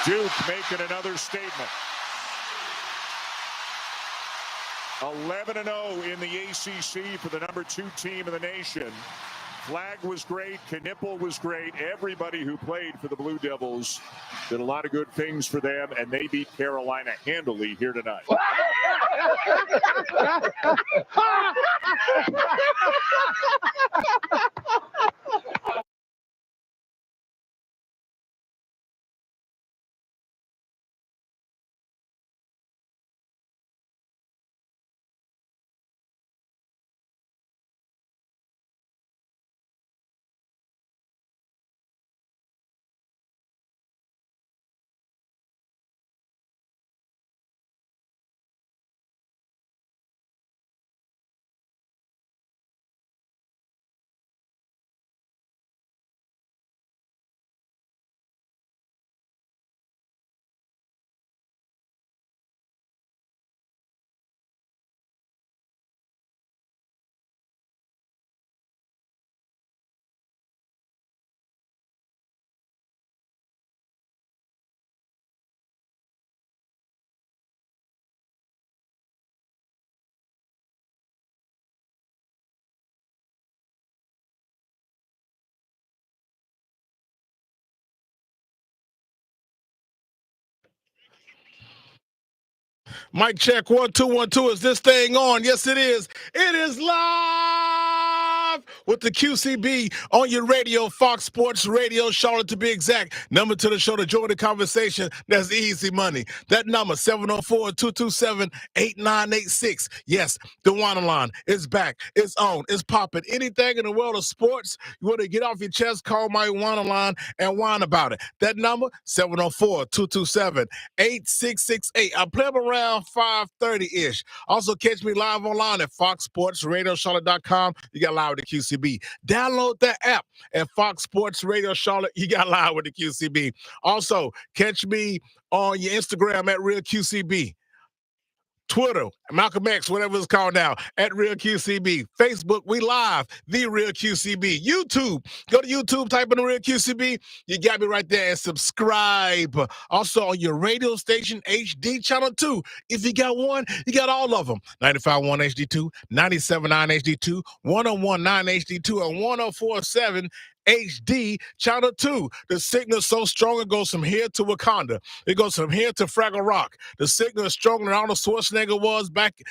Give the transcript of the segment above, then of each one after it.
Duke making another statement. 11-0 in the ACC for the #2 team in the nation. Flag was great. Knipple was great. Everybody who played for the Blue Devils did a lot of good things for them, and they beat Carolina handily here tonight. Mic check, 1 2 1 2. Is this thing on? Yes, it is. It is live with the QCB on your radio, Fox Sports Radio, Charlotte to be exact. Number to the show to join the conversation. That's easy money. That number, 704-227-8986. Yes, the WHINER line is back. It's on. It's popping. Anything in the world of sports, you want to get off your chest, call my WHINER line and whine about it. That number, 704-227-8668. I play them around 5:30-ish. Also, catch me live online at foxsportsradiocharlotte.com. You got live with the QCB. Download that app at Fox Sports Radio Charlotte. You got live with the QCB. Also, catch me on your Instagram at Real QCB. Twitter, Malcolm X, whatever it's called now, at Real QCB. Facebook, we live, The Real QCB. YouTube, go to YouTube, type in The Real QCB. You got me right there and subscribe. Also on your radio station, HD Channel 2. If you got one, you got all of them. 95.1 HD2, 97.9 HD2, 101.9 HD2, and 104.7 HD Channel 2. The signal is so strong it goes from here to Wakanda. It goes from here to Fraggle Rock. The signal is stronger than Arnold Schwarzenegger was back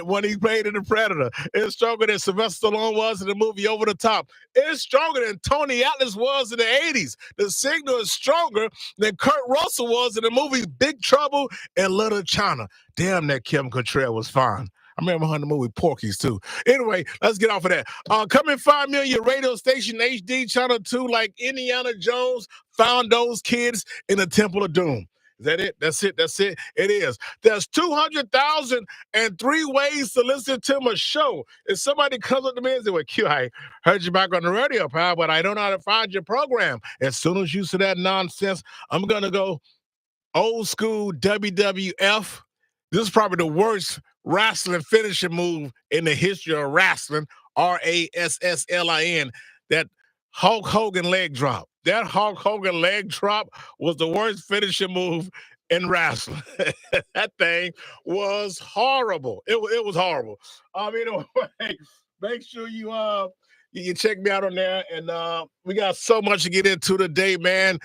when he played in The Predator. It's stronger than Sylvester Stallone was in the movie Over the Top. It's stronger than Tony Atlas was in the 80s. The signal is stronger than Kurt Russell was in the movie Big Trouble in Little China. Damn, that Kim Cattrall was fine. I remember her in the movie Porky's, too. Anyway, let's get off of that. Come and find me on your radio station, HD Channel 2, like Indiana Jones found those kids in the Temple of Doom. Is that it? That's it. That's it. It is. There's 200,003 ways to listen to my show. If somebody comes up to me and says, well, Q, I heard you back on the radio, pal, but I don't know how to find your program. As soon as you say that nonsense, I'm going to go old school WWF. This is probably the worst wrestling finishing move in the history of wrestling, RASSLIN, that Hulk Hogan leg drop. That Hulk Hogan leg drop was the worst finishing move in wrestling. That thing was horrible. It was horrible. Anyway, make sure you check me out on there, and we got so much to get into today, man.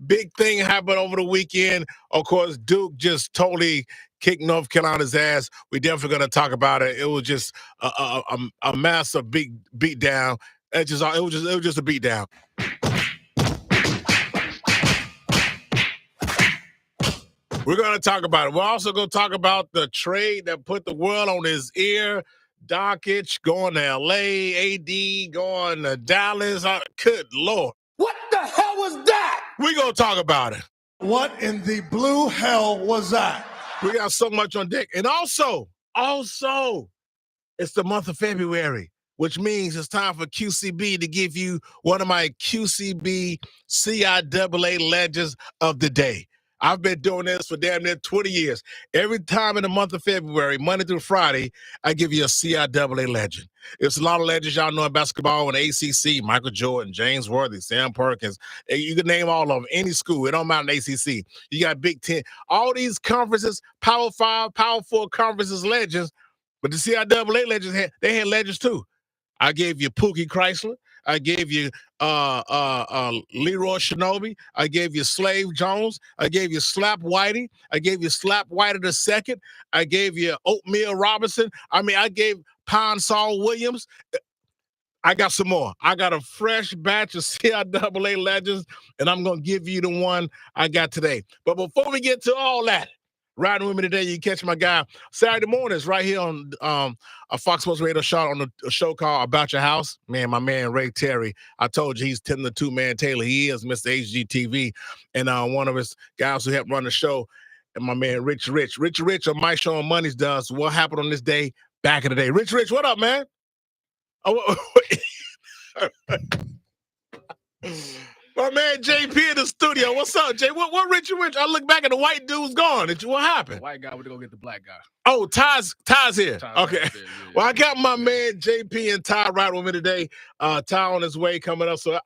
Big thing happened over the weekend. Of course, Duke just totally kicked North Carolina's ass. We definitely going to talk about it. It was just a massive big beat down. It was just a beat down. We're going to talk about it. We're also going to talk about the trade that put the world on his ear. Doncic going to LA, AD going to Dallas. Good Lord. What the hell was that? We're going to talk about it. What in the blue hell was that? We got so much on deck. And also, it's the month of February, which means it's time for QCB to give you one of my QCB CIAA legends of the day. I've been doing this for damn near 20 years. Every time in the month of February, Monday through Friday, I give you a CIAA legend. It's a lot of legends y'all know in basketball and ACC, Michael Jordan, James Worthy, Sam Perkins. You can name all of them, any school. It don't matter in ACC. You got Big Ten. All these conferences, Power 5, Power 4 conferences legends, but the CIAA legends, they had legends too. I gave you Pookie Chrysler. I gave you Leroy Shinobi. I gave you Slave Jones. I gave you Slap Whitey. I gave you Slap Whitey II. I gave you Oatmeal Robinson. I mean, I gave Pine Sol Williams. I got some more. I got a fresh batch of CIAA legends, and I'm going to give you the one I got today. But before we get to all that, riding with me today, you catch my guy Saturday mornings right here on a Fox Sports Radio show on a show called About Your House. Man, my man Ray Terry, I told you he's tending the two-man Taylor. He is Mr. HGTV, and one of his guys who helped run the show, and my man Rich on my show on Mondays does What Happened on This Day Back in the Day. Rich, what up, man? Oh, my man JP in the studio. What's up, Jay? What Rich? I look back and the white dude's gone. What happened? The white guy went to go get the black guy. Oh, Ty's here. Ty's okay. Right there, yeah. Well, I got my man JP and Ty right with me today. Ty on his way coming up. So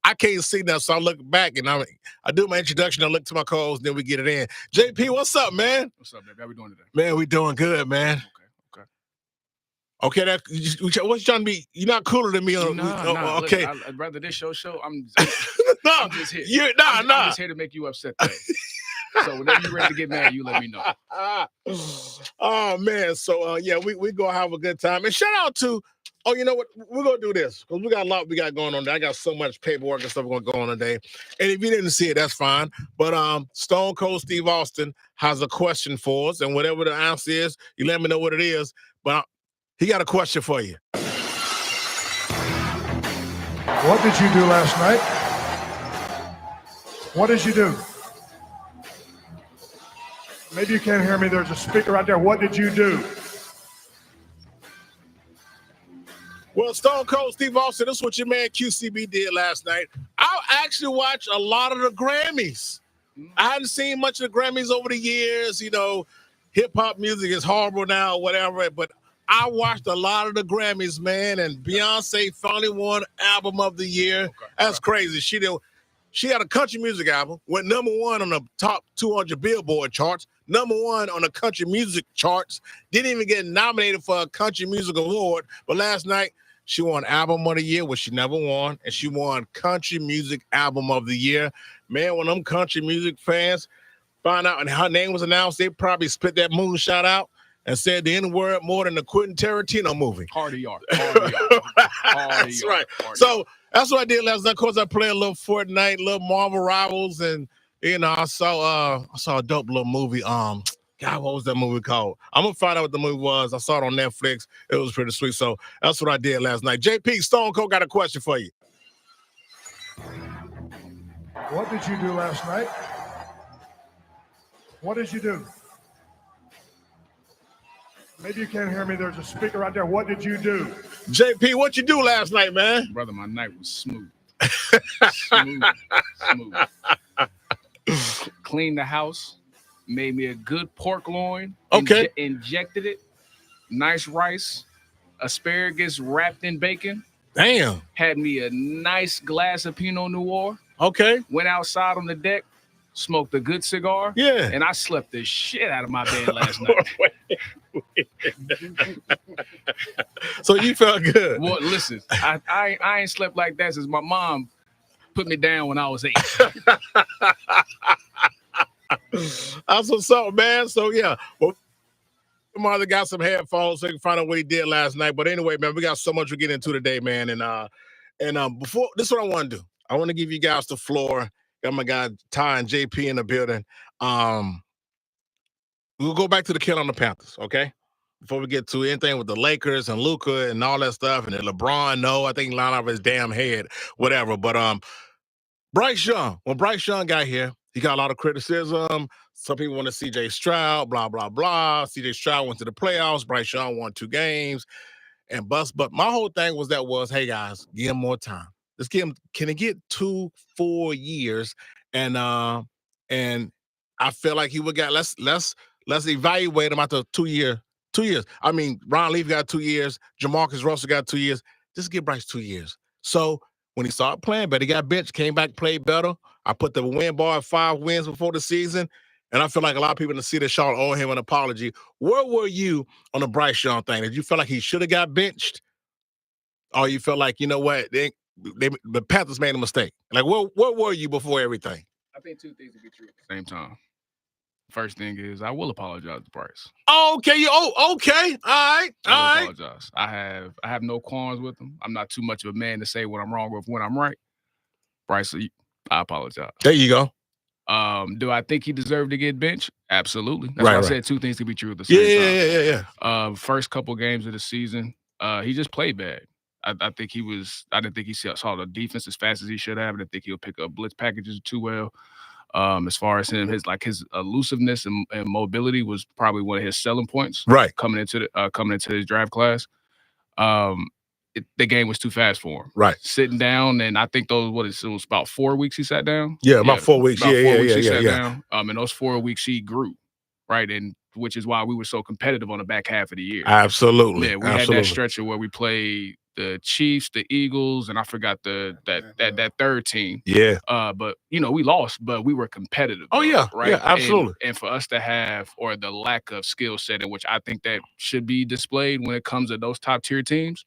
I can't see now. So I look back and I do my introduction. I look to my calls, then we get it in. JP, what's up, man? What's up, baby? How we doing today? Man, we doing good, man. Okay, what you trying to be? You're not cooler than me. Nah, okay. Look, I'd rather this show. I'm I'm just here. I'm just here to make you upset today. So whenever you're ready to get mad, you let me know. Oh man, so yeah, we gonna have a good time. And shout out to, you know what, we're gonna do this because we got a lot we got going on today. I got so much paperwork and stuff going to go on today. And if you didn't see it, that's fine. But Stone Cold Steve Austin has a question for us, and whatever the answer is, you let me know what it is. But he got a question for you. What did you do last night? What did you do? Maybe you can't hear me. There's a speaker right there. What did you do? Well, Stone Cold Steve Austin, this is what your man QCB did last night. I actually watched a lot of the Grammys. I hadn't seen much of the Grammys over the years. You know, hip-hop music is horrible now, whatever, but I watched a lot of the Grammys, man, and Beyonce finally won Album of the Year. That's crazy. She had a country music album, went #1 on the top 200 Billboard charts, #1 on the country music charts, didn't even get nominated for a country music award, but last night she won Album of the Year, which she never won, and she won Country Music Album of the Year. Man, when them country music fans found out and her name was announced, they probably spit that moonshot out and said the N-word more than the Quentin Tarantino movie. Hardy yard. That's right. So that's what I did last night. Of course, I played a little Fortnite, little Marvel Rivals, and you know, I saw a dope little movie. God, what was that movie called? I'm gonna find out what the movie was. I saw it on Netflix. It was pretty sweet. So that's what I did last night. JP Stone Cold got a question for you. What did you do last night? What did you do? Maybe you can't hear me. There's a speaker right there. What did you do? JP, what you do last night, man? Brother, my night was smooth. smooth. Cleaned the house, made me a good pork loin. Okay. Injected it. Nice rice, asparagus wrapped in bacon. Damn. Had me a nice glass of Pinot Noir. Okay. Went outside on the deck, smoked a good cigar. Yeah. And I slept the shit out of my bed last night. So you felt good. Well, listen, I ain't slept like that since my mom put me down when I was 8. That's what's up, man. So yeah. Well, my other got some headphones so you can find out what he did last night. But anyway, man, we got so much to get into today, man. And before this is what I want to do. I want to give you guys the floor. Got my guy Ty and JP in the building. We'll go back to the Carolina Panthers, okay? Before we get to anything with the Lakers and Luka and all that stuff, and then LeBron, I think he lined off his damn head, whatever. But Bryce Young, when Bryce Young got here, he got a lot of criticism. Some people want to CJ Stroud, blah, blah, blah. CJ Stroud went to the playoffs. Bryce Young won 2 games and bust. But my whole thing was, hey, guys, give him more time. Let's give him, can he get 2 full years? And I feel like he would got let's evaluate him after 2 years. 2 years. I mean, Ron Leaf got 2 years. Jamarcus Russell got 2 years. Just give Bryce 2 years. So when he started playing better, he got benched, came back, played better. I put the win bar at 5 wins before the season. And I feel like a lot of people in the city of Charlotte owe him an apology. Where were you on the Bryce Young thing? Did you feel like he should have got benched? Or you felt like, you know what, the Panthers made a mistake? Like, where were you before everything? I think two things would be true at the same time. First thing is, I will apologize to Bryce. Okay, okay, all right. I apologize. I have no qualms with him. I'm not too much of a man to say what I'm wrong with when I'm right. Bryce, I apologize. There you go. Do I think he deserved to get benched? Absolutely. That's why I said two things to be true at the same time. Yeah. First couple games of the season, he just played bad. I didn't think he saw the defense as fast as he should have. I didn't think he'll pick up blitz packages too well. As far as him, his elusiveness and mobility was probably one of his selling points. Right. Coming into his draft class. The game was too fast for him. Right. Sitting down, and I think it was about 4 weeks he sat down. Yeah, about 4 weeks. About 4 weeks he sat down. In those 4 weeks he grew. Right. And which is why we were so competitive on the back half of the year. Absolutely. Yeah, we had that stretch where we played the Chiefs, the Eagles, and I forgot that third team. Yeah. But we lost, but we were competitive. Oh yeah, right. Yeah, absolutely. And for us to have, or the lack of skill set, in which I think that should be displayed when it comes to those top tier teams,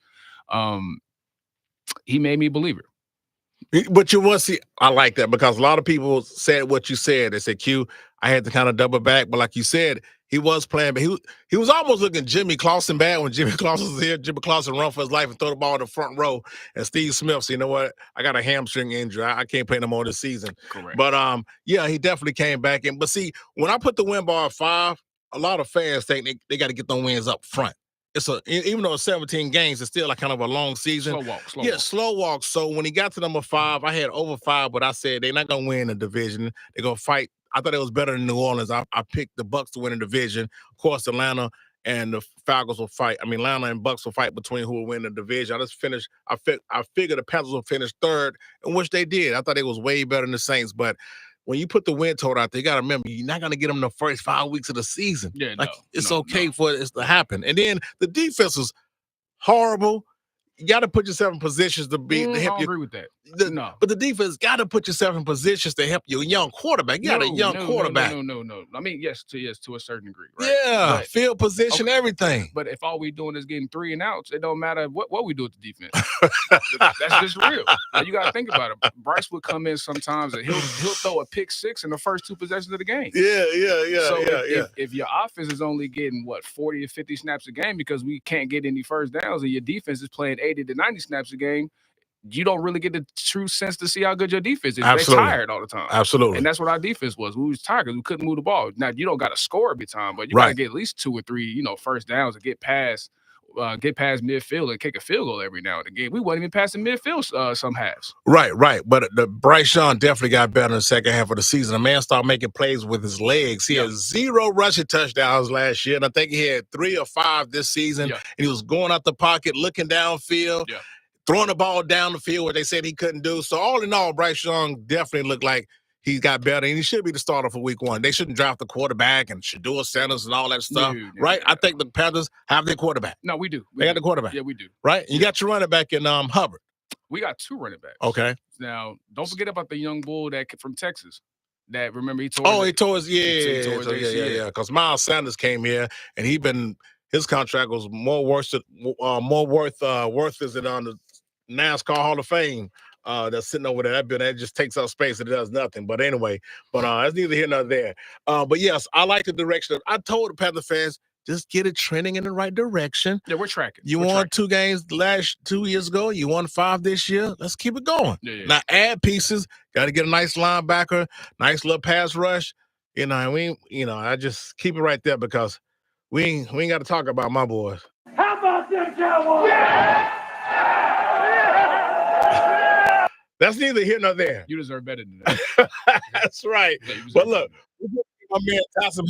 he made me a believer. But you want to see, I like that because a lot of people said what you said. They said, Q, I had to kind of double back, but like you said, he was playing, but he was almost looking Jimmy Clausen bad when Jimmy Clausen was here. Jimmy Clausen run for his life and throw the ball in the front row. And Steve Smith said, you know what? I got a hamstring injury. I can't play no more this season. Correct. But yeah, he definitely came back in. But see, when I put the win bar at 5, a lot of fans think they got to get them wins up front. Even though it's 17 games, it's still like kind of a long season. Slow walk. So when he got to number 5, I had over 5, but I said they're not gonna win the division. They're gonna fight. I thought it was better than New Orleans. I picked the Bucs to win the division. Of course, Atlanta and the Falcons will fight. I mean, Atlanta and Bucs will fight between who will win the division. I figured the Panthers will finish 3rd, and which they did. I thought it was way better than the Saints, but when you put the win total out there, you got to remember, you're not going to get them the first 5 weeks of the season. Yeah, it's okay for it to happen. And then the defense is horrible. You got to put yourself in positions to help you. I don't agree with that. But the defense got to put yourself in positions to help your young quarterback. You got a young quarterback. No. I mean, yes, to a certain degree, right? Yeah, but, field position, everything. But if all we doing is getting 3 and outs, it don't matter what we do with the defense. That's just real. Now, you got to think about it. Bryce would come in sometimes and he'll throw a pick 6 in the first 2 possessions of the game. Yeah. So if your offense is only getting 40 or 50 snaps a game because we can't get any first downs, and your defense is playing 80 to 90 snaps a game, you don't really get the true sense to see how good your defense is. They're tired all the time. Absolutely. And that's what our defense was. We was tired because we couldn't move the ball. Now, you don't got to score every time, but you got to get at least 2 or 3, first downs and get past midfield and kick a field goal every now and again. We wasn't even passing midfield some halves. Right. But the Bryce Young definitely got better in the second half of the season. The man started making plays with his legs. He had 0 rushing touchdowns last year, and I think he had 3 or 5 this season. And he was going out the pocket, looking downfield. Throwing the ball down the field, what they said he couldn't do. So all in all, Bryce Young definitely looked like he got better, and he should be the starter for week 1. They shouldn't draft the quarterback and Shedeur Sanders and all that stuff, right? I think the Panthers have their quarterback. No, we do. They got the quarterback. Yeah, we do. Right? You got your running back in Hubbard. We got 2 running backs. Okay. Now, don't forget about the young bull from Texas. That, remember, he tore his ACL. Because Miles Sanders came here, and his contract was more worthless than on the NASCAR Hall of Fame that's sitting over there. That just takes up space and it does nothing. But anyway, that's neither here nor there. But yes, I like the direction. I told the Panther fans, just get it trending in the right direction. Yeah, we're tracking. You won 2 games 2 years ago. You won 5 this year. Let's keep it going. Now add pieces. Got to get a nice linebacker, nice little pass rush. I just keep it right there because we ain't got to talk about my boys. How about them Cowboys? Yeah! That's neither here nor there. You deserve better than that. That's right. But look, my man Tassim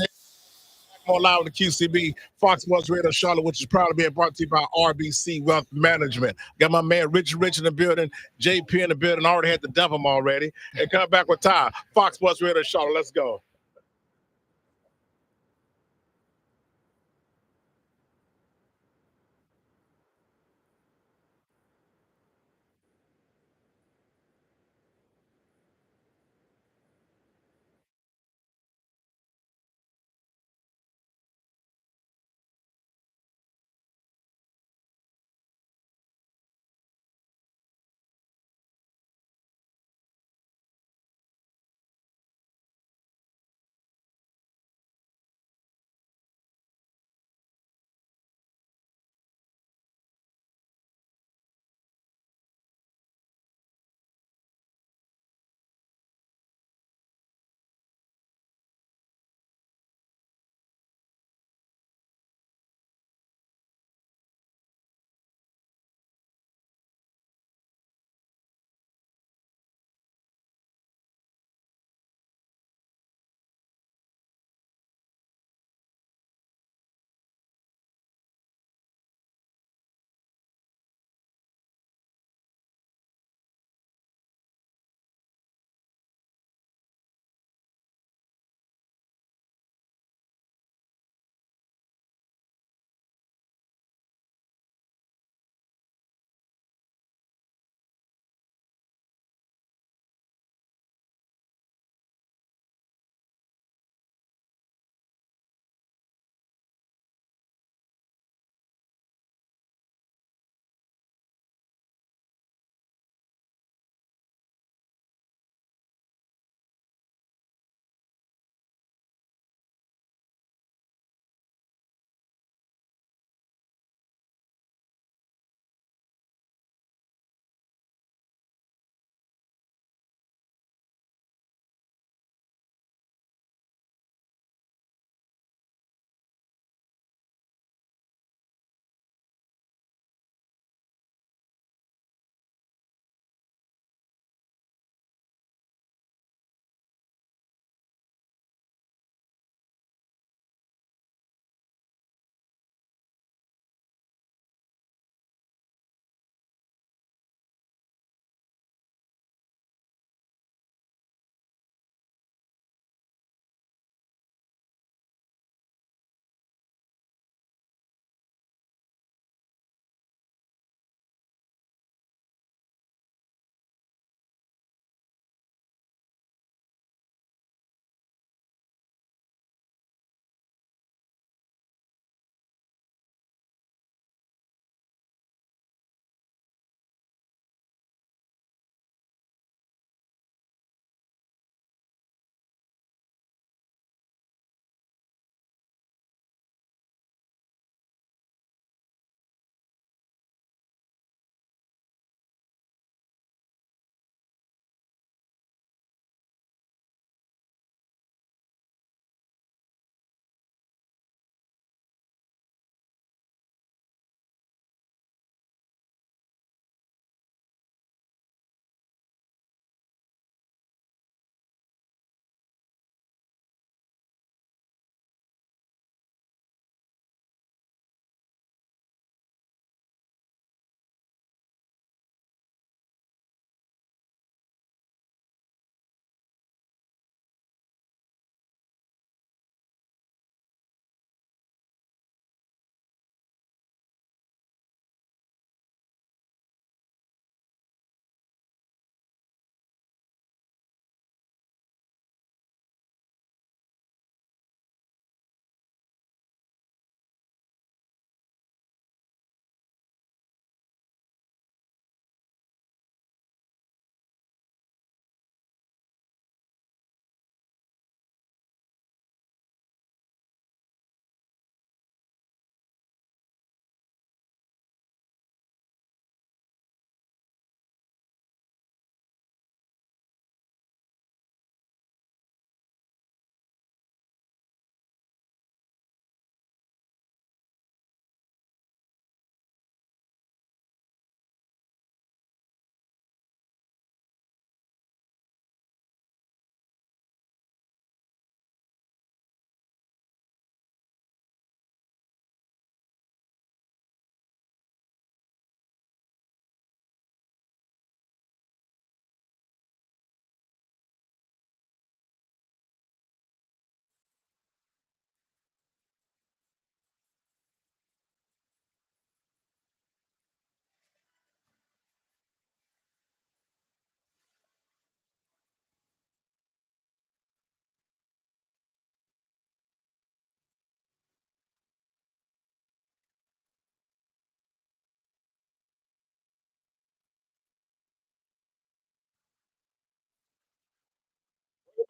on live with the QCB, Fox Sports Radio Charlotte, which is proud to be brought to you by RBC Wealth Management. Got my man Rich in the building, JP in the building. Already had to dump him already. And come back with Ty. Fox Sports Radio Charlotte. Let's go.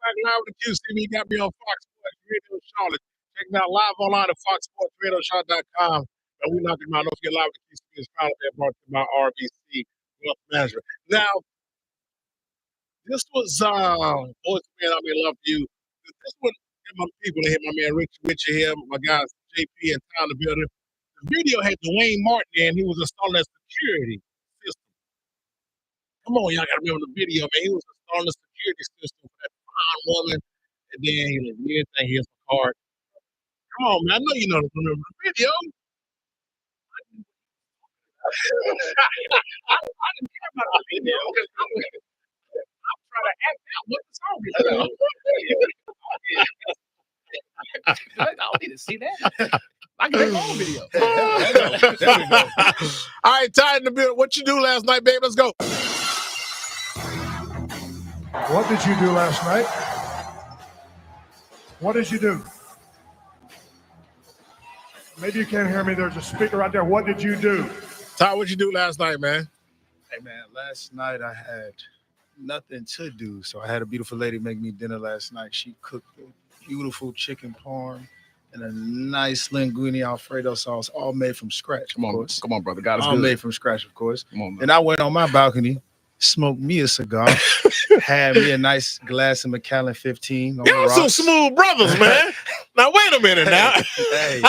back live with the QCB. Got me on Fox Sports Radio Charlotte. Check me out live online at foxsportsradiocharlotte.com. And we knocking them out. Don't forget live with the QCB is proud to be brought to you by RBC Wealth Management. Now, this was Voice Man, I Love You. This one, my people in here, my man Richard here, my guys JP and Tyler the builder. The video had Dwayne Martin there, and he was installing that security system. Come on, y'all gotta remember the video, man. He was installing the security system for that fine woman, and then he was anything. Here's the card. Come on, man. I know you know remember the video. I didn't care about the video because I'm trying to act out what the song is about. I don't need to see that. I can make my own video. There we go. All right, Ty in the building. What you do last night, babe? Let's go. What did you do last night? What did you do? Maybe you can't hear me. There's a speaker right there. What did you do? Ty, what you do last night, man? Hey, man, last night I had nothing to do. So I had a beautiful lady make me dinner last night. She cooked a beautiful chicken parm and a nice linguine Alfredo sauce, all made from scratch. Come on, brother. God is all good. made from scratch, of course. Come on, man. And I went on my balcony, smoked me a cigar, had me a nice glass of Macallan 15. Y'all some smooth brothers, man. Now, wait a minute now. hey,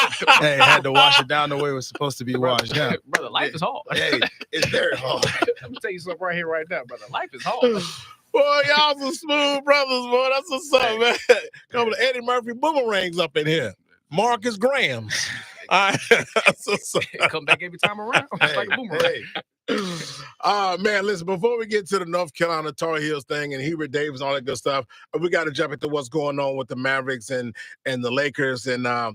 had to wash it down the way it was supposed to be washed down. Brother, life is hard. Hey, it's very hard. Let me tell you something right here, right now, brother. Life is hard. Boy, y'all some smooth brothers, boy. That's what's up, man. Couple of Eddie Murphy boomerangs up in here. Marcus Grahams. All right. That's what's up. Come back every time around. It's like a boomerang. Man, listen, before we get to the North Carolina Tar Heels thing and Hubert Davis and all that good stuff, we got to jump into what's going on with the Mavericks and the Lakers. And I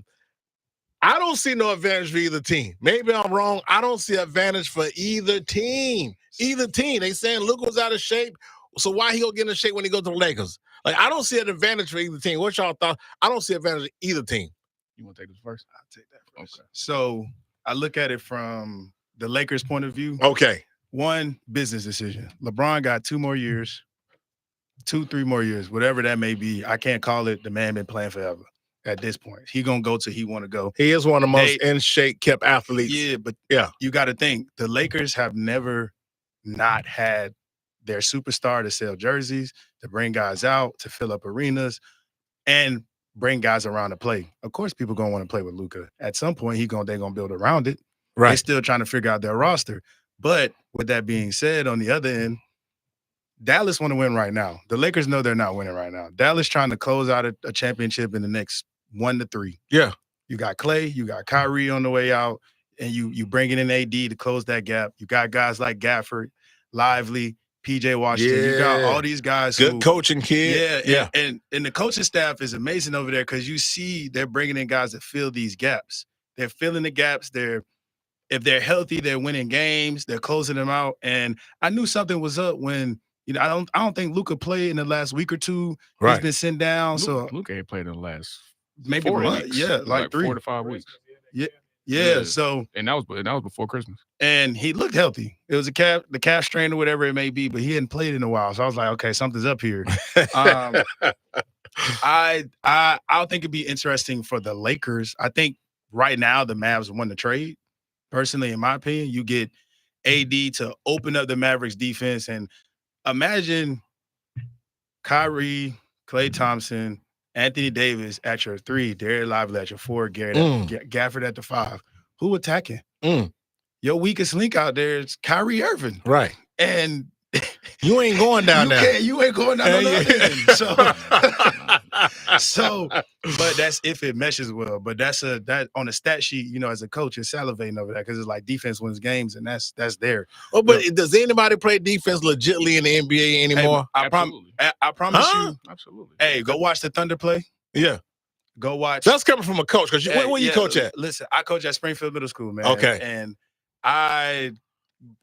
don't see no advantage for either team. Maybe I'm wrong. I don't see advantage for either team. Either team. They saying Luka was out of shape, so why he gonna get in shape when he goes to the Lakers? Like, I don't see an advantage for either team. What's y'all thought? I don't see advantage for either team. You want to take this first? I'll take that first. Okay. So I look at it from the Lakers' point of view. Okay. One, business decision. LeBron got 2 more years, 3 more years, whatever that may be. I can't call it. The man been playing forever at this point. He going to go till he want to go. He is one of the most in-shape kept athletes. Yeah, but yeah, you got to think. The Lakers have never not had their superstar to sell jerseys, to bring guys out, to fill up arenas, and bring guys around to play. Of course, people going to want to play with Luka. At some point, they're going to build around it. Right. They're still trying to figure out their roster. But with that being said, on the other end, Dallas want to win right now. The Lakers know they're not winning right now. Dallas trying to close out a championship in the next 1 to 3. Yeah. You got Clay, you got Kyrie on the way out, and you bringing in AD to close that gap. You got guys like Gafford, Lively, PJ Washington. You got all these guys. Good coaching kid. Yeah. And the coaching staff is amazing over there because you see they're bringing in guys that fill these gaps. They're filling the gaps. If they're healthy, they're winning games. They're closing them out. And I knew something was up when, I don't think Luka played in the last week or 2. Right. He's been sent down. Luka ain't played in the last maybe 4 month. weeks. Yeah, like 3 4 to 5 weeks. Yeah. So and that was before Christmas. And he looked healthy. It was the calf strain or whatever it may be, but he hadn't played in a while. So I was like, okay, something's up here. I think it'd be interesting for the Lakers. I think right now the Mavs won the trade. Personally, in my opinion, you get AD to open up the Mavericks defense, and imagine Kyrie, Klay Thompson, Anthony Davis at your 3, Derek Lively at your 4, Gafford at the 5. Who attacking? Your weakest link out there is Kyrie Irving. Right. And you ain't going down there. You ain't going down there. So, but that's if it meshes well. But that on the stat sheet, as a coach, you're salivating over that because it's like defense wins games, and that's there. Oh, but does anybody play defense legitly in the NBA anymore? Hey, I promise you. Absolutely. Hey, go watch the Thunder play. Yeah. Go watch. That's coming from a coach. Because where you coach at? Listen, I coach at Springfield Middle School, man. Okay. And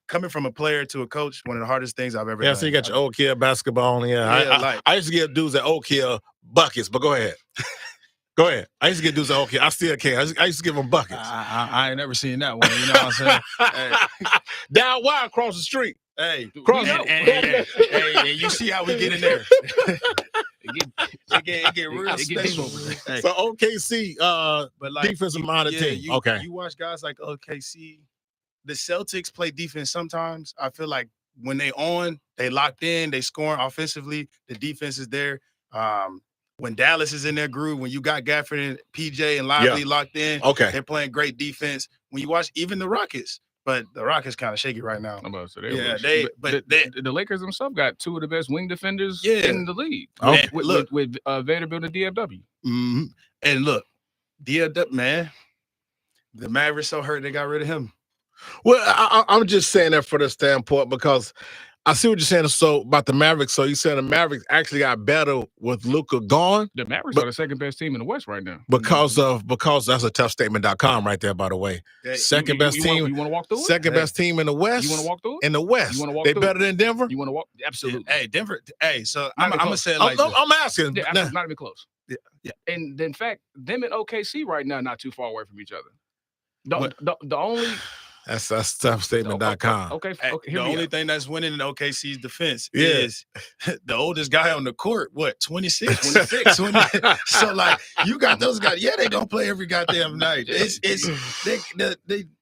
coming from a player to a coach, one of the hardest things I've ever done. Yeah, so you got your Oak Hill basketball on. Yeah, I used to give dudes at Oak Hill buckets, but go ahead. Go ahead. I used to get dudes at Oak Hill. I still can. I used to give them buckets. I ain't never seen that one. You know what I'm saying? Hey. Down wide across the street. Hey, cross and you see how we get in there. it get real It get deep special. over there. Hey, So OKC, but like defensive minded team. You watch guys like OKC. The Celtics play defense sometimes. I feel like when they on, they locked in, they scoring offensively. The defense is there. When Dallas is in their groove, when you got Gafford and PJ and Lively locked in, they're playing great defense. When you watch even the Rockets, but the Rockets kind of shaky right now. I'm about to say the Lakers themselves got two of the best wing defenders in the league. Okay. With Vanderbilt and DFW. Mm-hmm. And look, DFW, man, the Mavericks so hurt they got rid of him. Well, I'm just saying that for the standpoint because I see what you're saying. So about the Mavericks. So you said the Mavericks actually got better with Luka gone. The Mavericks are the second best team in the West right now. Because that's a tough statement.com right there, by the way. Second best team. You want to walk through it? Second best team in the West. You want to walk through it? In the West. You want to walk they through better than Denver? You want to walk? Absolutely. Hey, Denver. Hey, so I'm gonna say it like I'm asking. Yeah, not even close. Yeah. And in fact, them and OKC right now not too far away from each other. The only That's tough statement.com. Okay. The only thing that's winning in OKC's defense is the oldest guy on the court. What, 26? 26. So like you got those guys. Yeah, they don't play every goddamn night.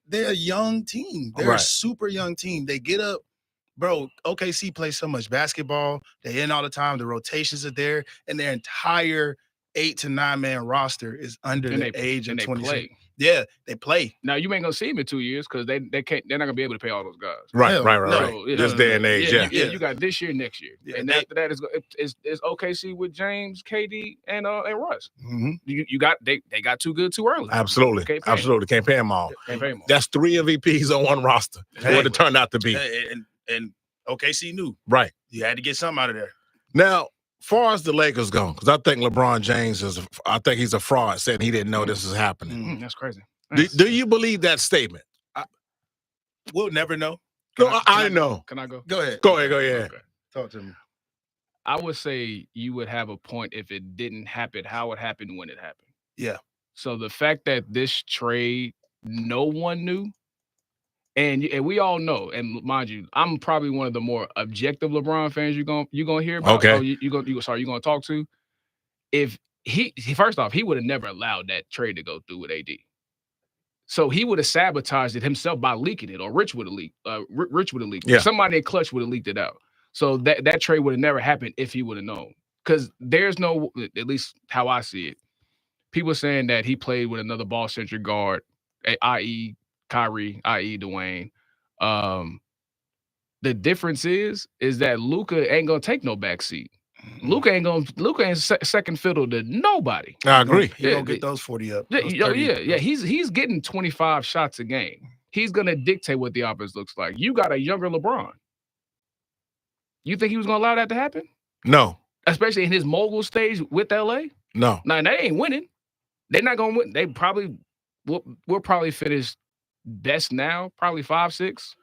They're a young team. They're a super young team. They get up. Bro, OKC plays so much basketball. They in all the time. The rotations are there, and their entire 8 to 9 man roster is under the age of 26. Yeah, they play. Now you ain't gonna see them in 2 years because they can't. They're not gonna be able to pay all those guys. Right. So, this day and age, yeah. You got this year, next year, and after that is OKC with James, KD, and Russ. Mm-hmm. You got they got too good too early. Absolutely, can't pay them all. That's 3 MVPs on one roster. What it turned out to be. And OKC knew. Right. You had to get something out of there. Now, far as the Lakers go, because I think LeBron James he's a fraud saying he didn't know this is happening. That's crazy. Do you believe that statement? We'll never know. I know. Can I go? Go ahead. Go ahead. Okay. Talk to me. I would say you would have a point if it didn't happen, how it happened when it happened. Yeah. So the fact that this trade, no one knew, and we all know, and mind you, I'm probably one of the more objective LeBron fans you're gonna hear about. Okay. You're gonna talk to. If he first off, he would have never allowed that trade to go through with AD. So he would have sabotaged it himself by leaking it, or Rich would have leaked. Rich would have leaked it. Yeah. Somebody in Clutch would have leaked it out. So that trade would have never happened if he would have known. Because there's no, at least how I see it, people saying that he played with another ball-centric guard, i.e. Kyrie, i.e. Dwayne. The difference is that Luka ain't gonna take no backseat. Luka ain't second fiddle to nobody. I agree. He gonna get those 40 up. Yeah. He's getting 25 shots a game. He's gonna dictate what the offense looks like. You got a younger LeBron. You think he was gonna allow that to happen? No. Especially in his mogul stage with LA? No. Now they ain't winning. They're not gonna win. They probably will probably finish best now, probably 5-6.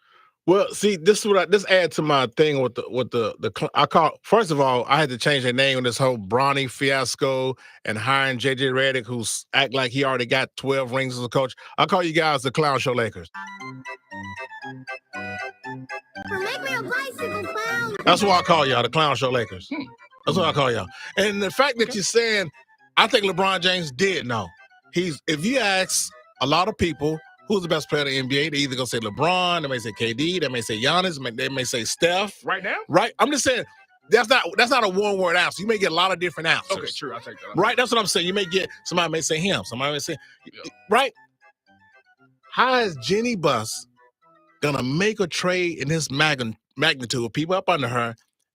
Well, see, this add to my thing with the I call. First of all, I had to change their name on this whole Bronny fiasco and hiring JJ Redick, who's act like he already got 12 rings as a coach. I call you guys the Clown Show Lakers. Make me a bicycle clown. That's what I call y'all, the Clown Show Lakers. That's what I call y'all. And the fact that you're saying, I think LeBron James did know. If you ask a lot of people who's the best player in the NBA, they either gonna say LeBron, they may say KD, they may say Giannis, they may say Steph. Right now? Right? I'm just saying that's not a one-word answer. You may get a lot of different answers. Okay, true. I'll take that. Right? That's what I'm saying. You may get somebody may say him, somebody may say right. How is Jenny Buss gonna make a trade in this magnitude with people up under her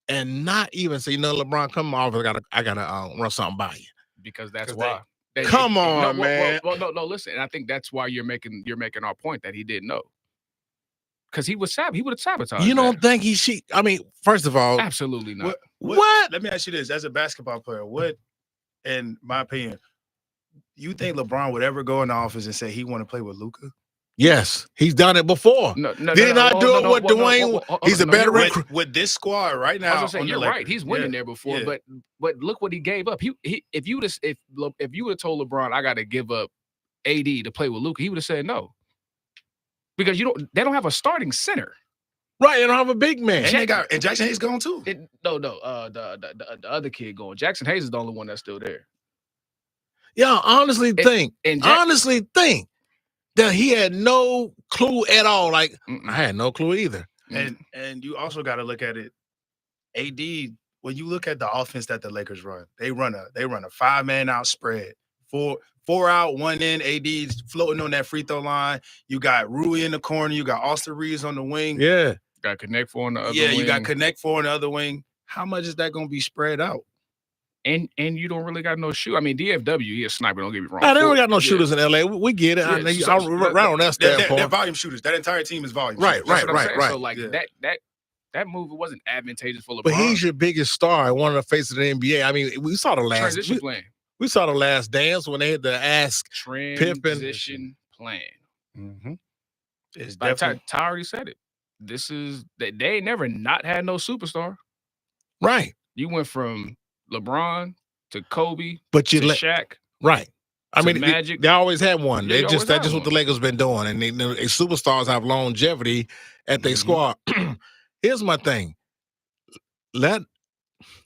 and not even say, LeBron, come on, I gotta run something by you? Because that's why. Come on, man. Well, no, listen. And I think that's why you're making our point that he didn't know. Because he would have sabotaged. You don't think I mean, first of all, absolutely not. What? Let me ask you this: as a basketball player, what, in my opinion, you think LeBron would ever go in the office and say he want to play with Luka? Yes, he's done it before. Did he not do it with Dwayne? He's a better recruit with this squad right now. I was saying, you're right. He's winning there before, but look what he gave up. If you would have told LeBron, I got to give up AD to play with Luka, he would have said no, because they don't have a starting center. Right, they don't have a big man. And Jackson Hayes gone too. The other kid going. Jackson Hayes is the only one that's still there. Yeah, honestly think that he had no clue at all. Like I had no clue either. And you also got to look at it. AD, when you look at the offense that the Lakers run, they run a 5-man out spread. Four out, one in. AD's floating on that free throw line. You got Rui in the corner. You got Austin Reeves on the wing. Yeah. Got Connect Four on the other wing. Yeah, you got Connect Four on the other wing. How much is that going to be spread out? And you don't really got no shoot. I mean, DFW, he a sniper. Don't get me wrong. They don't got no shooters in LA. We get it. I'll right on that standpoint. They're volume shooters. That entire team is volume. Right. So like that move wasn't advantageous for LeBron. But he's your biggest star, one of the faces of the NBA. I mean, we saw the last transition plan. We saw the last dance when they had to ask transition plan. Mm-hmm. It's Ty definitely already said it. This is that they ain't never not had no superstar. Right. You went from LeBron to Kobe, but you to Shaq. Right. I mean, Magic. They always had one. Yeah, That's just what the Lakers been doing, and superstars have longevity at their squad. Here's my thing. Let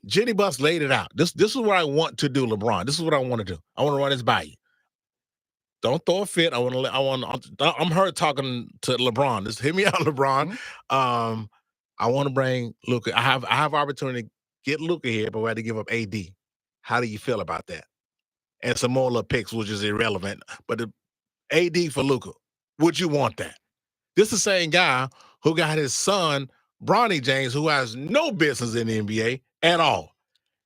Jenny Buss laid it out. This is what I want to do, LeBron. This is what I want to do. I want to run this by you. Don't throw a fit. I'm hurt talking to LeBron. Just hit me out, LeBron. Mm-hmm. I want to bring Luka. I have opportunity to get Luka here, but we had to give up AD. How do you feel about that? And some more little picks, which is irrelevant. But the AD for Luka, would you want that? This is the same guy who got his son, Bronny James, who has no business in the NBA at all.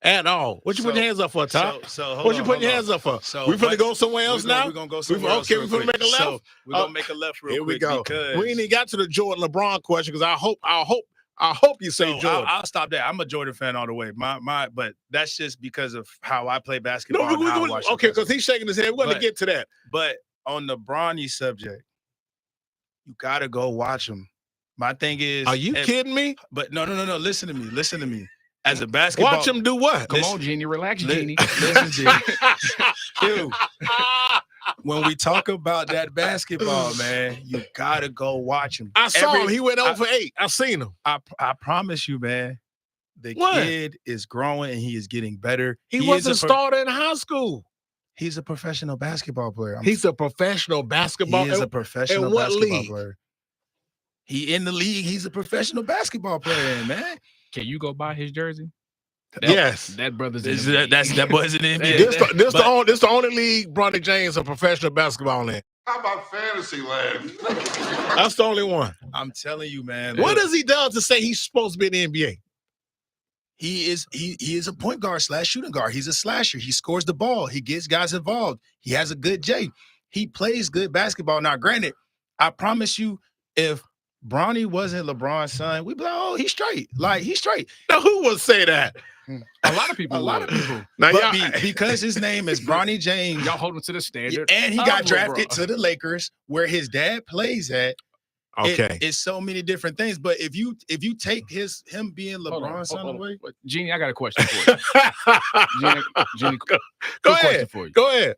At all. What you put your hands up for, Ty? What you put your hands up for? We finna go somewhere else now? We're going to go somewhere else. Okay, we finna make a left? So we're going to make a left real quick. Here we go. Because We ain't even got to the Jordan LeBron question because I hope you say Jordan. I'll stop there. I'm a Jordan fan all the way. But that's just because of how I play basketball. Okay, because he's shaking his head. We're going to get to that. But on the Bronny subject, you got to go watch him. My thing is, are you kidding me? But no. Listen to me. As a basketball, watch him do what? Come on, Genie, relax, Genie. Listen, Genie. Dude, when we talk about that basketball, man, you gotta go watch him. I saw him. He went over 8. I seen him. I promise you, man. The kid is growing and he is getting better. He wasn't a starter in high school. He's a professional basketball player. He's a professional basketball. He is a professional in what basketball league? player. He in the league. He's a professional basketball player, man. Can you go buy his jersey? Yes. That brother's that boy's in the NBA. This the only league Bronny James a professional basketball in. How about Fantasyland? That's the only one. I'm telling you, man. What has he done to say he's supposed to be in the NBA? He is a point guard / shooting guard. He's a slasher. He scores the ball. He gets guys involved. He has a good J. He plays good basketball. Now, granted, I promise you, if Bronny wasn't LeBron's son, we'd be like, oh, he's straight. Like, he's straight. Now, who would say that? A lot of people. Now, because his name is Bronny James. Y'all hold him to the standard. And he got drafted to the Lakers, where his dad plays at. Okay. It's so many different things. But if you take him being LeBron's son away. Genie, I got a question for you. Genie, go ahead. For you. Go ahead.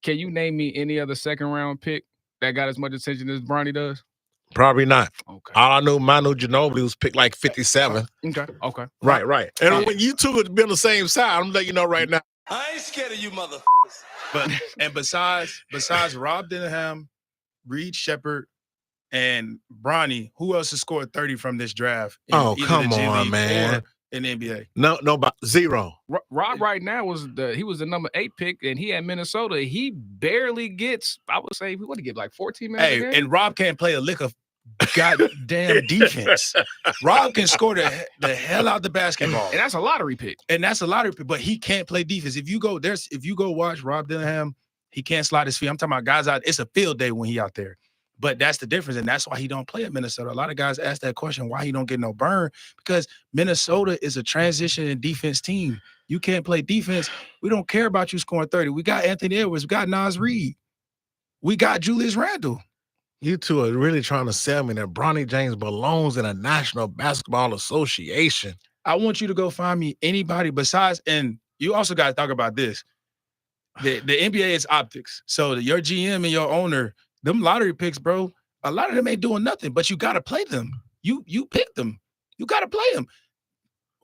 Can you name me any other second-round pick that got as much attention as Bronny does? Probably not. Okay. All I knew, Manu Ginobili was picked like 57. Okay. Right. And when you two would be on the same side, I'm letting you know right now. I ain't scared of you, motherfuckers. But besides Rob Denham, Reed Shepard, and Bronny, who else has scored 30 from this draft? Oh, come on, man. In the NBA. No, about 0. Rob right now was the number 8 pick, and he at Minnesota. He barely gets, I would say, we want to get like 14 minutes. Hey, and Rob can't play a lick of goddamn defense. Rob can score the hell out the basketball. And that's a lottery pick. But he can't play defense. If you go watch Rob Denham, he can't slide his feet. I'm talking about guys out. It's a field day when he out there. But that's the difference, and that's why he don't play at Minnesota. A lot of guys ask that question, why he don't get no burn, because Minnesota is a transition and defense team. You can't play defense. We don't care about you scoring 30. We got Anthony Edwards. We got Nas Reed. We got Julius Randle. You two are really trying to sell me that Bronny James belongs in a National Basketball Association. I want you to go find me anybody besides, and you also got to talk about this. The NBA is optics. So your GM and your owner, them lottery picks, bro, a lot of them ain't doing nothing, but you got to play them. You picked him. You got to play him.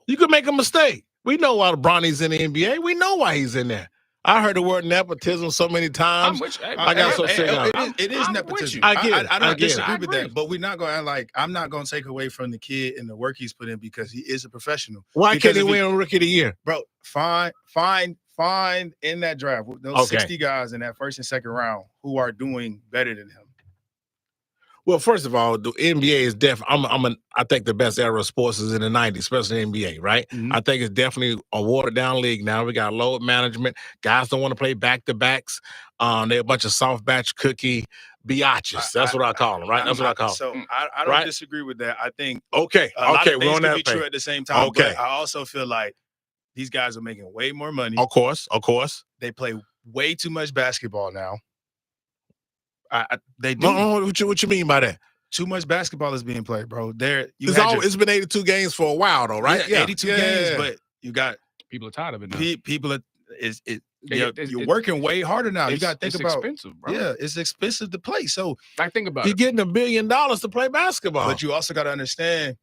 You could make a mistake. We know why Bronny's in the NBA. We know why he's in there. I heard the word nepotism so many times. I got so sick of it. It is nepotism. I get it. I don't disagree it. with that, but we're not going to act like I'm not going to take away from the kid and the work he's put in because he is a professional. Why can't he win Rookie of the Year? Bro, fine in that draft. Those 60 guys in that first and second round who are doing better than him. Well, first of all, the NBA is definitely. I think the best era of sports is in the '90s, especially the NBA. Right? Mm-hmm. I think it's definitely a watered down league now. We got load management. Guys don't want to play back to backs. They're a bunch of soft batch cookie biatches. That's what I call them. Right? That's what I call them. So I don't disagree with that. I think a lot of things can be true at the same time. Okay. But I also feel like these guys are making way more money. Of course. They play way too much basketball now. They do. No, what you mean by that? Too much basketball is being played, bro. It's been 82 games for a while, though, right? Yeah, 82 games, but you got people are tired of it now. People you're working way harder now. You got to think about expensive, bro. Yeah, it's expensive to play. So think about you're getting $1 billion to play basketball, but you also got to understand.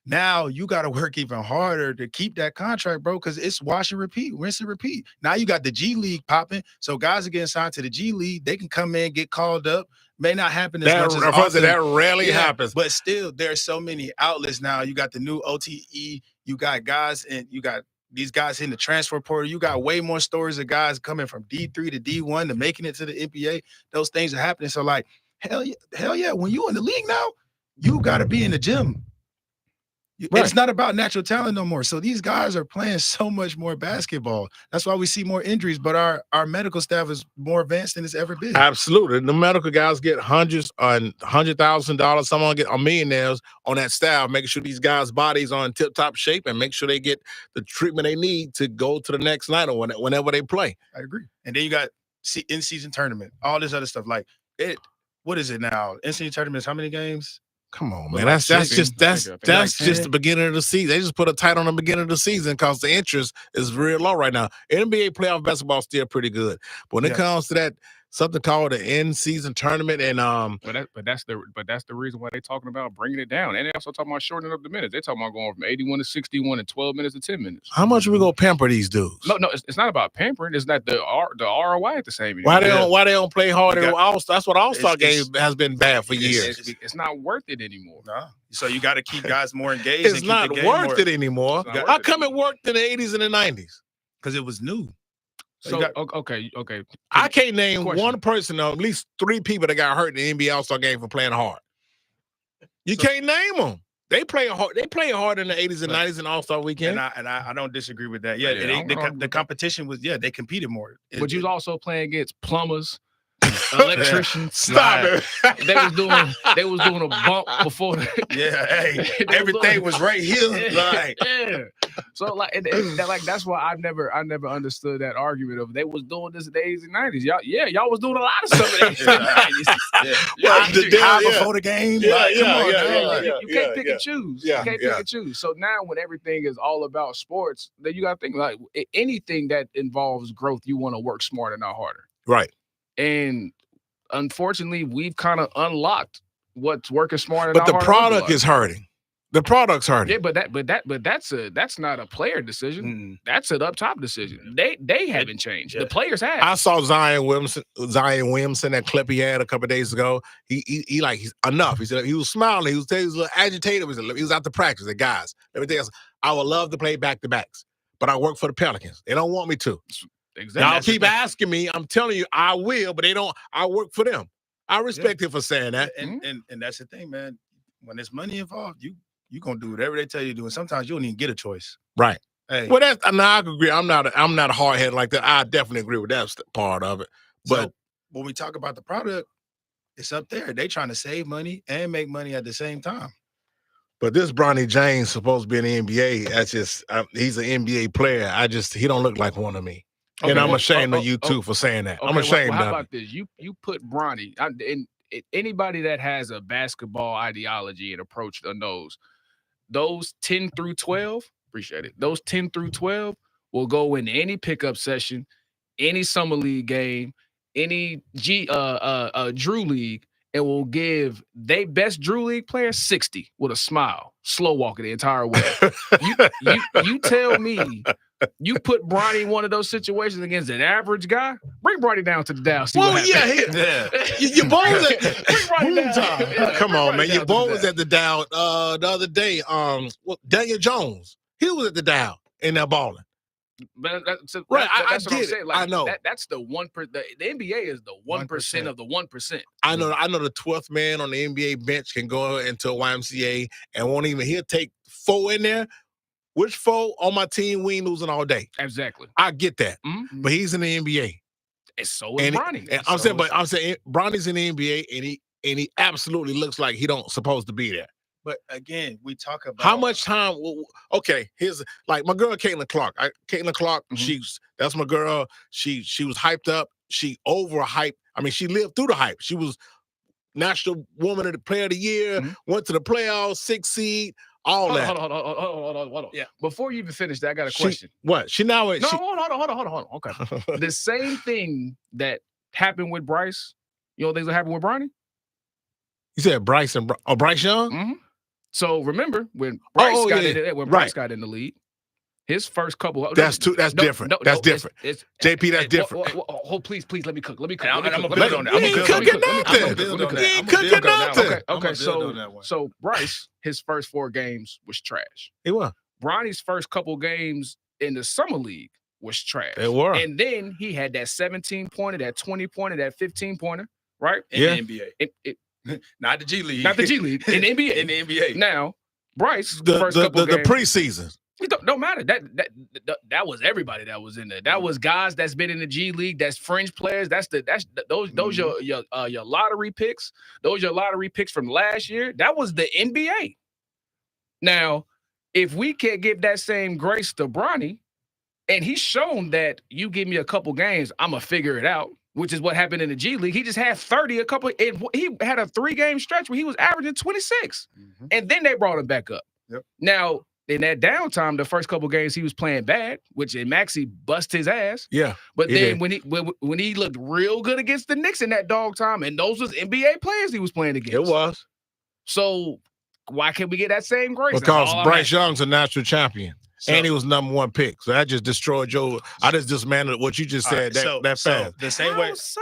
Now you got to work even harder to keep that contract, bro, because it's wash and repeat, rinse and repeat. Now you got the G League popping, so guys are getting signed to the G League. They can come in, get called up. May not happen as much as often. That rarely happens. But still, there's so many outlets now. You got the new OTE. You got guys, and you got these guys in the transfer portal. You got way more stories of guys coming from D3 to D1 to making it to the NBA. Those things are happening. So, like, hell yeah. When you in the league now, you got to be in the gym. It's not about natural talent no more. So these guys are playing so much more basketball. That's why we see more injuries, but our medical staff is more advanced than it's ever been. Absolutely. The medical guys get $100,000. Someone get millionaires on that staff, making sure these guys' bodies are in tip-top shape and make sure they get the treatment they need to go to the next night or whenever they play. I agree. And then you got in-season tournament, all this other stuff. Like what is it now? In-season tournaments, how many games? Come on, man. That's just the beginning of the season. They just put a tight on the beginning of the season because the interest is real low right now. NBA playoff basketball is still pretty good. But when it comes to that, something called the in-season tournament, and but that's the reason why they're talking about bringing it down. And they also talking about shortening up the minutes. They're talking about going from 81 to 61 and 12 minutes to 10 minutes. How much are we gonna pamper these dudes? No, it's not about pampering. It's not the ROI at the same. Why they don't play harder? That's what All-Star game has been bad for years. It's not worth it anymore. No. So you got to keep guys more engaged. It's not worth it anymore. How come it worked in the 80s and the 90s? Because it was new. So okay. I can't name one person, or at least 3 people that got hurt in the NBA All-Star game for playing hard. You can't name them. They play hard. They play hard in the 80s and 90s in All-Star weekend. And I don't disagree with that. Yeah, the competition was they competed more. But you was also playing against plumbers, electricians. Stop it. They was doing a bump before. Everything was right here. So that's why I never understood that argument of they was doing this in the 80s and 90s. Y'all was doing a lot of stuff in the 80s and 90s. Before the game. You can't pick and choose. You can't pick and choose. So now when everything is all about sports, then you got to think like anything that involves growth, you want to work smarter, not harder. Right. And unfortunately, we've kind of unlocked what's working smarter. But the product is hurting. The product's hurting. Yeah, but that's not a player decision. That's an up top decision. They haven't changed. The players have. I saw Zion Williamson, that clip he had a couple of days ago. He's enough. He said he was smiling. He was a little agitated. He was out to practice. The guys, everything else. I would love to play back to backs, but I work for the Pelicans. They don't want me to. Exactly. Y'all keep asking me. I'm telling you, I will, but they don't. I work for them. I respect him for saying that. And that's the thing, man. When there's money involved, you're gonna do whatever they tell you to do. And sometimes you don't even get a choice. Right. Hey. Well, I agree. I'm not a hard head like that. I definitely agree with that part of it. But so, when we talk about the product, it's up there. They trying to save money and make money at the same time. But this Bronny James supposed to be in the NBA. That's just he's an NBA player. He don't look like one of me. Okay, and I'm ashamed of you too for saying that. I'm ashamed. How about this? You put Bronny and anybody that has a basketball ideology and approach knows those 10 through 12. Appreciate it. Those 10 through 12 will go in any pickup session, any summer league game, any Drew league, and will give they best Drew League player 60 with a smile, slow walking the entire way. you tell me you put Bronny in one of those situations against an average guy, bring Bronny down to the Dow. See what happens. Your boy was at Bring Bronny down. Yeah, come on, Bronny man. Your down to boy the was Dow. at the Dow the other day. Daniel Jones, he was at the Dow in that balling. But that's Right, what I I'm get it. saying. Like, I know. That's the 1%. The NBA is the 1% of the 1%. I know the 12th man on the NBA bench can go into a YMCA and won't even. He'll take 4 in there. Which 4 on my team? We ain't losing all day. Exactly. I get that, Mhm. but he's in the NBA. And so is Bronny. And I'm saying Bronny's in the NBA, and he absolutely looks like he don't supposed to be there. But again, we talk about How much time? Okay, here's like my girl Caitlin Clark. Caitlin Clark, that's my girl. She was hyped up. She overhyped. I mean, she lived through the hype. She was National Woman of the Player of the Year. Went to the playoffs, 6th seed. All that. Hold on. Yeah. Before you even finish that, I got a question. What? She now? No, hold on. Okay. The same thing that happened with Bryce, you know, things that happened with Bronny? You said Bryce and Bryce Young? Mm-hmm. So remember when Bryce Bryce got in the league, his first couple. That's different. That's different. JP, that's different. Please, let me cook. I'm gonna build on that. You ain't cooking nothing. Okay. So Bryce, his first 4 games was trash. It was. Bronny's first couple games in the summer league was trash. It were. And then he had that 17-pointer, that 20-pointer, that 15-pointer, right? In the NBA. Not the G League. Not the G League. In the NBA. In the NBA. Now, Bryce, The games, preseason. it don't matter. That was everybody that was in there. That was guys that's been in the G League. That's fringe players. Those your lottery picks. Those your lottery picks from last year. That was the NBA. Now, if we can't give that same grace to Bronny, and he's shown that you give me a couple games, I'm gonna figure it out. Which is what happened in the G League. He just had 30 he had a 3-game stretch where he was averaging 26. And then they brought him back up. Yep. Now, in that downtime, the first couple games he was playing bad, which Maxey bust his ass. Yeah. But then when he looked real good against the Knicks in that dog time, and those was NBA players he was playing against. It was. So why can't we get that same grace? Because Bryce Young's a national champion. And he was #1 pick. So that just destroyed I just dismantled what you just said. So the same way. So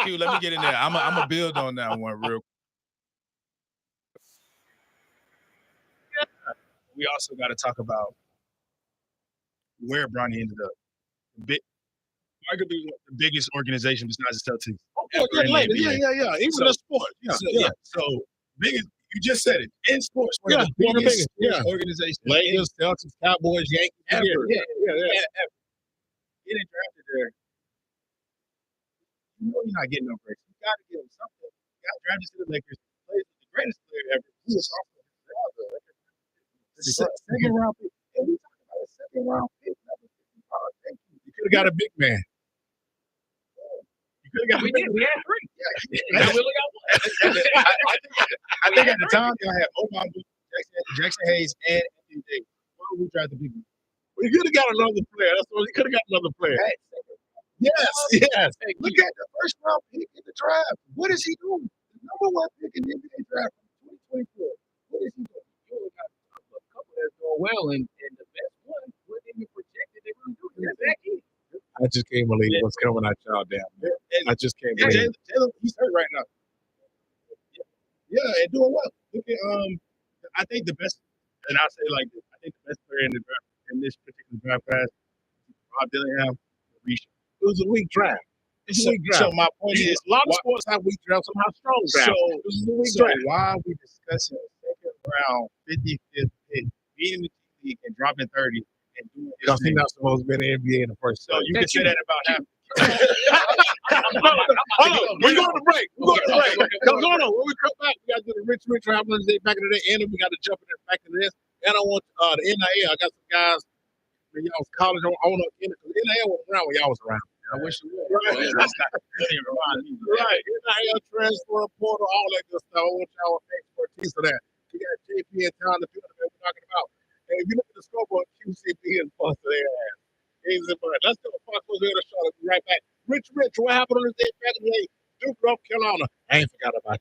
Q, let me get in there. I'm gonna build on that one real quick. We also got to talk about where Bronny ended up. Arguably the biggest organization besides the Celtics. Yeah. Even in sport. Yeah. So biggest. You just said it. In sports, one of the biggest organizations. Lakers, Celtics, Cowboys, Yankees. Ever. Yeah. Getting drafted there. You know you're not getting no breaks. You got to give him something. You got drafted to the Lakers. Played with the greatest player ever. He was also the second round pick. And we talking about a second round pick. Thank you. You could have got a big man. You could have got a big man. We had 3. Yeah. We only got 1. I think at the time y'all had Obama, Jackson Hayes, and Anthony Davis. Why would we draft the big man? We could have got another player. That's what we could have got another player. Yes. Hey, look at the first round pick in the draft. What is he doing? The #1 pick in the NBA draft from 2024. What is he doing? You only got a couple that's doing well, and the best one wasn't even projected. They really do. That's that kid. I just can't believe what's coming at y'all down there. I just can't believe it. Jalen, he's hurt right now. Yeah, and doing well. Look at I think the best, and I'll say like this, I think the best player in the draft in this particular draft class, Rob Dillingham, Risha. It was a weak draft. So my point is, a lot of sports have weak drafts, some have strong drafts. So why are we discussing a second round 55th pick, beating the league and dropping 30 and doing this? Because he's not supposed to be in the NBA in the first. So you can say that about half. We're going to break. Hold on. When we come back, we got to do the rich travelers back in the day, and then we got to jump in back into this. And I want the NIL. I got some guys when y'all was college. I want to get it because NIL was around when y'all was around. I wish it was. Right. Right. NIL transfer portal, all that good stuff. I want y'all to expertise for that. We got JP and Tom to do what we're talking about. And if you look at the scope of QCB and busted their ass. Let's go to Fox Sports Radio Show. We'll be right back. Rich, what happened on this day back in the day? Duke, North Carolina. I ain't forgot about you.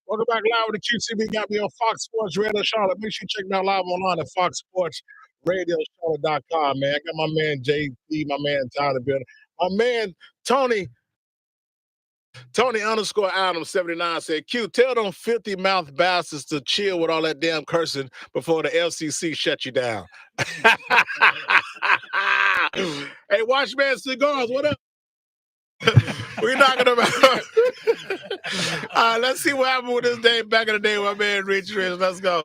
Welcome back live with the QCB. Got me on Fox Sports Radio Charlotte. Make sure you check me out live online at foxsportsradiocharlotte.com, man. I got my man JP, my man Tyler building. My man Tony underscore Adams 79 said, Q, tell them filthy mouth bastards to chill with all that damn cursing before the FCC shut you down. Hey, Watchman Cigars, what up? We're talking about. All right, let's see what happened with this day back in the day, my man Rich Rich. Let's go.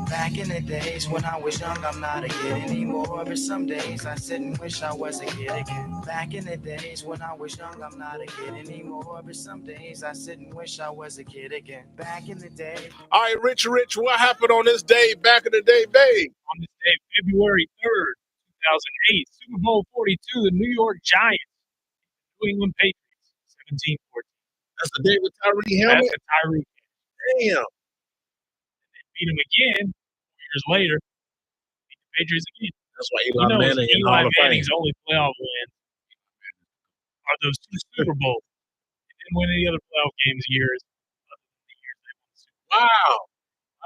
Back in the days when I was young, I'm not a kid anymore. But some days I sit and wish I was a kid again. Back in the days when I was young, I'm not a kid anymore. But some days I sit and wish I was a kid again. Back in the day. All right, Rich, what happened on this day back in the day, babe? On this day, February 3rd, 2008, Super Bowl 42, the New York Giants, New England Patriots, 17-14. That's the day with Tyree Hill. That's the Tyree. Damn. Beat them again 4 years later. Beat the Patriots again. That's why Eli Manning in the Hall of Fame. Manning's only playoff win are those two Super Bowls. He didn't win any other playoff games years. Wow.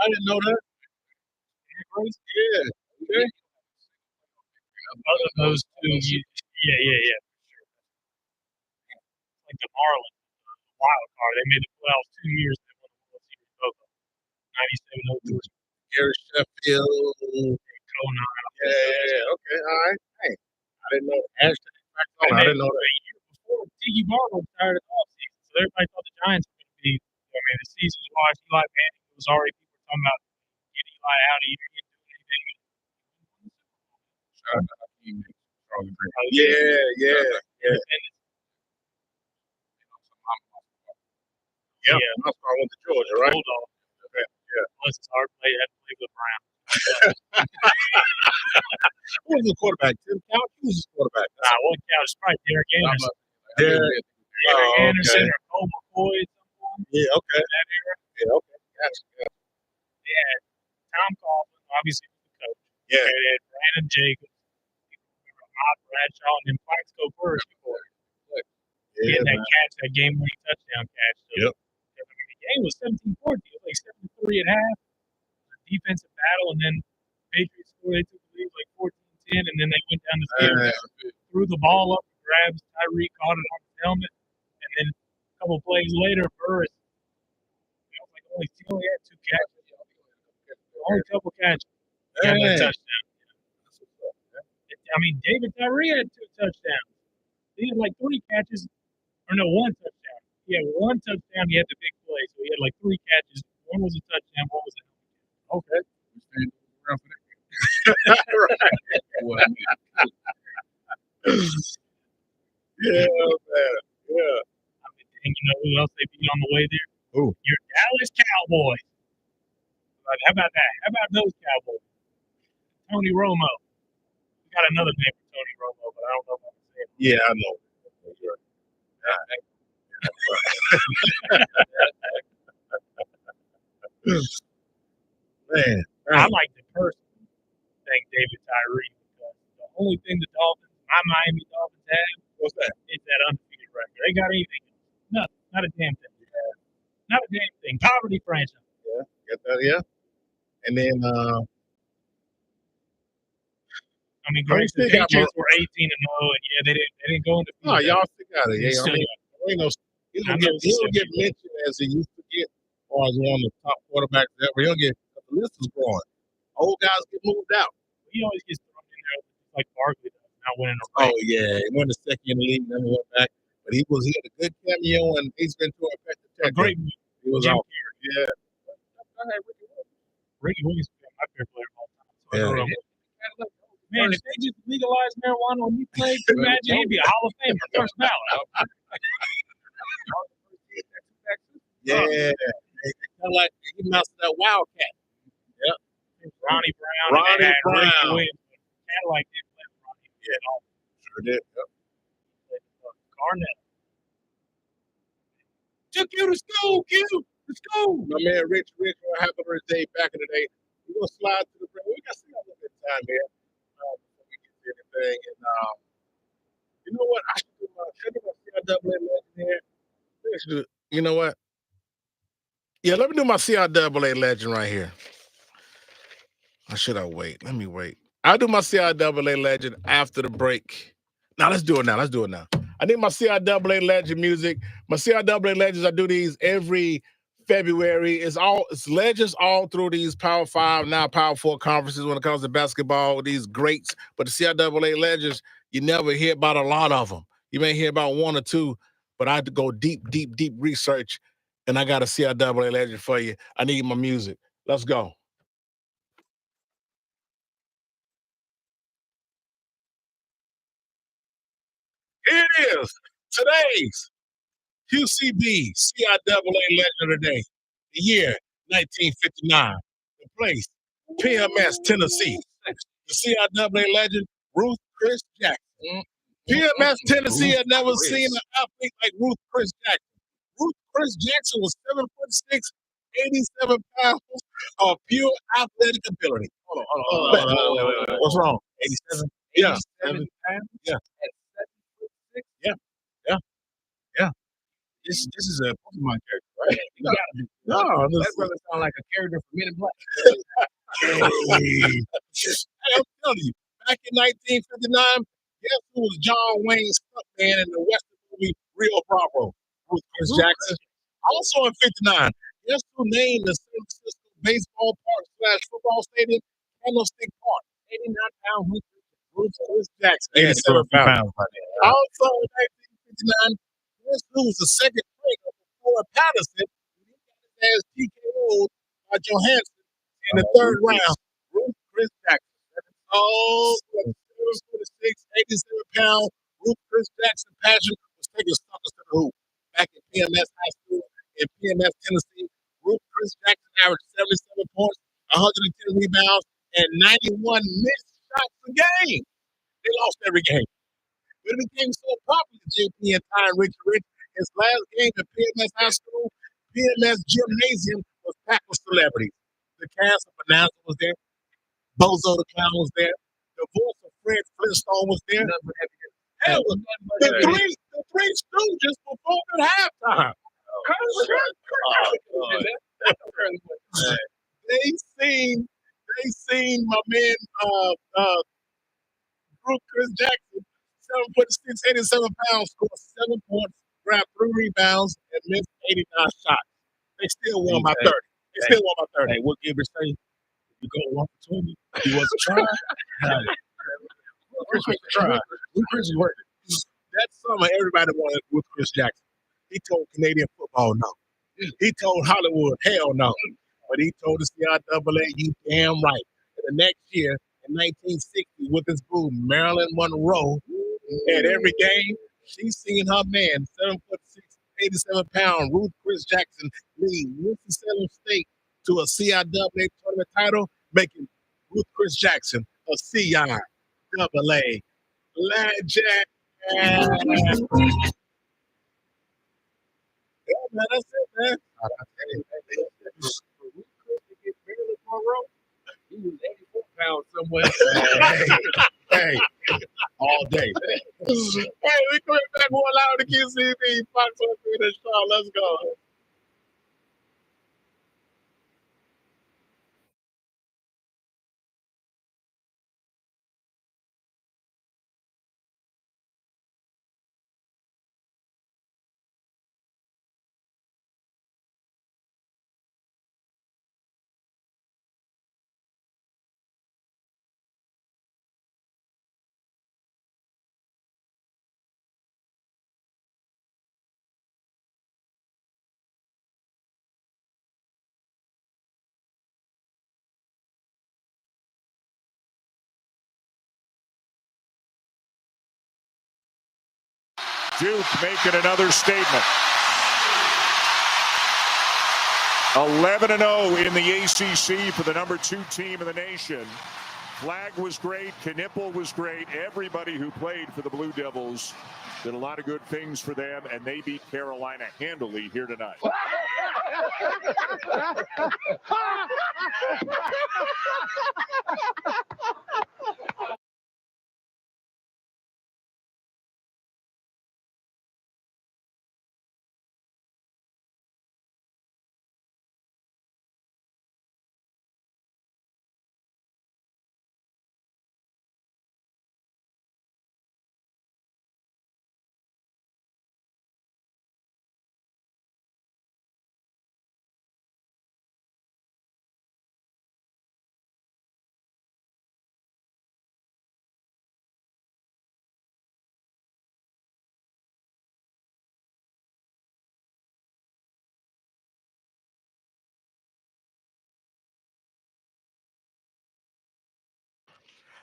I didn't know that. Yeah. Okay. Other those two, yeah. Like the Marlins, the wild card. They made the playoffs 2 years. They won the World Series both of them. 97-03. Gary Sheffield. Conan. Yeah. Okay. All right. Hey, I didn't know that. I didn't know that. A year before, Tiki Barber retired in the offseason. So everybody thought the Giants were going to be, the season was watched. Eli Manning was already, people talking about getting Eli out of here. He didn't do anything. Shout out to Hakeem. Yeah. Yeah. I went to Georgia, right? Hold on. Yeah. Plus, it's hard to play. You have to play with Brown. Who was the quarterback? Tim Couch? Who was the quarterback? One couch. It's probably Derek Anderson. Derek Anderson or Cole McCoy. Yeah, okay. That era. Yeah, okay. Gotcha. Yeah. Tom Coughlin, obviously, was the coach. Yeah. And then Brandon Jacobs. Bob Bradshaw and then Plaxico first before. He had that catch, that game-winning touchdown catch. So, Yep. I mean, the game was 17-14. It was like 7-3 at half. Defensive battle, and then Patriots scored. They took the lead like 14-10, and then they went down the field, threw the ball up, grabbed Tyreek, caught it on his helmet, and then a couple plays later, Burris, he only had 2 catches. Only a couple catches. He got a touchdown. I mean, David Tyree had 2 touchdowns. He had like 3 catches, or no, 1 touchdown. He had 1 touchdown. He had the big play, so he had like 3 catches. 1 was a touchdown, 1 was a Okay. Around for that. Right. Yeah, man. Yeah. I mean, and you know who else they beat on the way there? Who? Your Dallas Cowboys. How about that? How about those Cowboys? Tony Romo. We got another name for Tony Romo, but I don't know if I can say it. Yeah, I know. Man, I like to personally thank David Tyree because the only thing the Dolphins, my Miami Dolphins have, what's that? is that undefeated record. They got anything else? Nothing. Not a damn thing. Not a damn thing. Poverty franchise. Yeah, get that, yeah. And then I mean, great. The Patriots were 18-0, and yeah, they didn't go into. No, y'all still got it. Yeah, I mean, he don't get mentioned as he used to get, or as one of the top quarterbacks ever. He'll get the list is growing. Old guys get moved out. He always gets thrown in there like Barkley does, not winning a race. Oh yeah, he won the second in the league, then he went back. But he had a good cameo, and he's been to effective tech. Great. He was out here. Yeah. Ricky Williams is my favorite player of all time. So man, if they just legalized marijuana when we played, imagine he'd be a Hall of Famer, first ballot. Yeah, kind of like he mounted that Wildcat. Yep. Ronnie Brown. Ronnie Brown. Kind of like did play Ronnie. Yeah, sure did. Yep. Garnett. Took you to school, Q. To school. My man, Rich, happy birthday back in the day. We're gonna slide to the break. We got still a little bit of time here before we get to anything. And you know what? I should do my CIAA legend here. You know what? Yeah, let me do my CIAA legend right here. Or should I wait? Let me wait. I'll do my CIAA legend after the break. Now let's do it now. I need my CIAA legend music. My CIAA legends, I do these every February. It's legends all through these Power 5, now Power 4 conferences when it comes to basketball, these greats. But the CIAA legends, you never hear about a lot of them. You may hear about 1 or 2, but I had to go deep research, and I got a CIAA legend for you. I need my music. Let's go. Here it is. Today's QCB CIAA legend of the day. The year 1959. The place, PMS, Tennessee. The CIAA legend, Ruth Chris Jackson. PMS, Tennessee had never seen an athlete like Ruth Chris Jackson. Ruth Chris Jackson was 7'6", 87 pounds of pure athletic ability. Hold on. What's wrong? 87? Yeah. 87 pounds? Yeah. Yeah. This is a Pokemon character, right? No, that brother sounds like a character from Men in Black. Hey, I'm telling you, back in 1959, guess who was John Wayne's stuntman in the Western movie Rio Bravo? Ruth Chris Jackson. Also in 59, guess who named the San Francisco baseball park / football stadium Candlestick Park? 89-pound Ruth Chris Jackson. 87 pounds. Also in 1959, guess who was the second trainer for Patterson? He got his ass TKO'd by Johansson in the third round. Ruth Chris Jackson. Oh, 26, 87 pound Ruth Chris Jackson passion was taking suckers to the hoop. Back in PMS High School in PMS, Tennessee, Ruth Chris Jackson averaged 77 points, 110 rebounds, and 91 missed shots a game. They lost every game. But it became so popular, JP and Ty and Rich. His last game at PMS High School, PMS Gymnasium was packed with celebrities. The cast of Bonanza was there. Bozo the Clown was there. The voice of Fred Flintstone was there. That was the three Stooges performed at halftime. They seen my man Bruce Chris Jackson, 7'6", 87 pounds, scored 7 points, grabbed 3 rebounds, and missed 89 shots. They still won by 30. They still won by 30. Hey, what Gilbert say? You go 1 for 20. He wasn't trying. Chris was trying. Chris was working. That summer, everybody wanted with Chris Jackson. He told Canadian football no. He told Hollywood hell no. But he told the CLT, you damn right. And the next year, in 1960, with his boo Marilyn Monroe, at every game, she seen her man, 7'6", 87-pound Ruth Chris Jackson, lead Winston-Salem State to a CIAA tournament title, making Ruth Chris Jackson a CIAA legend. Yeah, man, that's it, man. Marilyn Monroe, he was 84 pounds somewhere. Hey, all day. Hey, we coming back more loud to QCB. Fox on the show. Let's go. Duke making another statement. 11-0 in the ACC for the #2 team in the nation. Flag was great. Knipple was great. Everybody who played for the Blue Devils did a lot of good things for them, and they beat Carolina handily here tonight.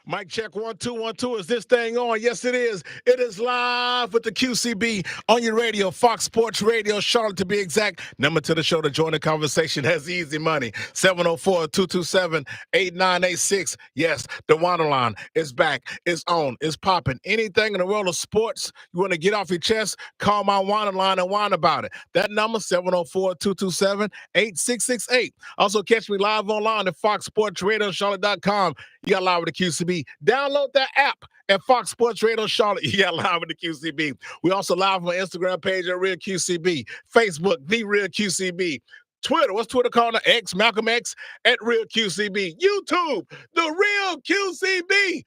Mic check 1 2 1 2. Is this thing on? Yes, it is. It is live with the QCB on your radio, Fox Sports Radio, Charlotte to be exact. Number to the show to join the conversation has easy money. 704-227-8986. Yes, the WHINER line is back. It's on. It's popping. Anything in the world of sports you want to get off your chest, call my WHINER line and whine about it. That number, 704-227-8668. Also, catch me live online at foxsportsradiocharlotte.com. You got live with the QCB. Download that app at Fox Sports Radio Charlotte. You got live with the QCB. We also live on my Instagram page at Real QCB, Facebook, The Real QCB, Twitter, what's Twitter called? X, Malcolm X, at Real QCB, YouTube, The Real QCB.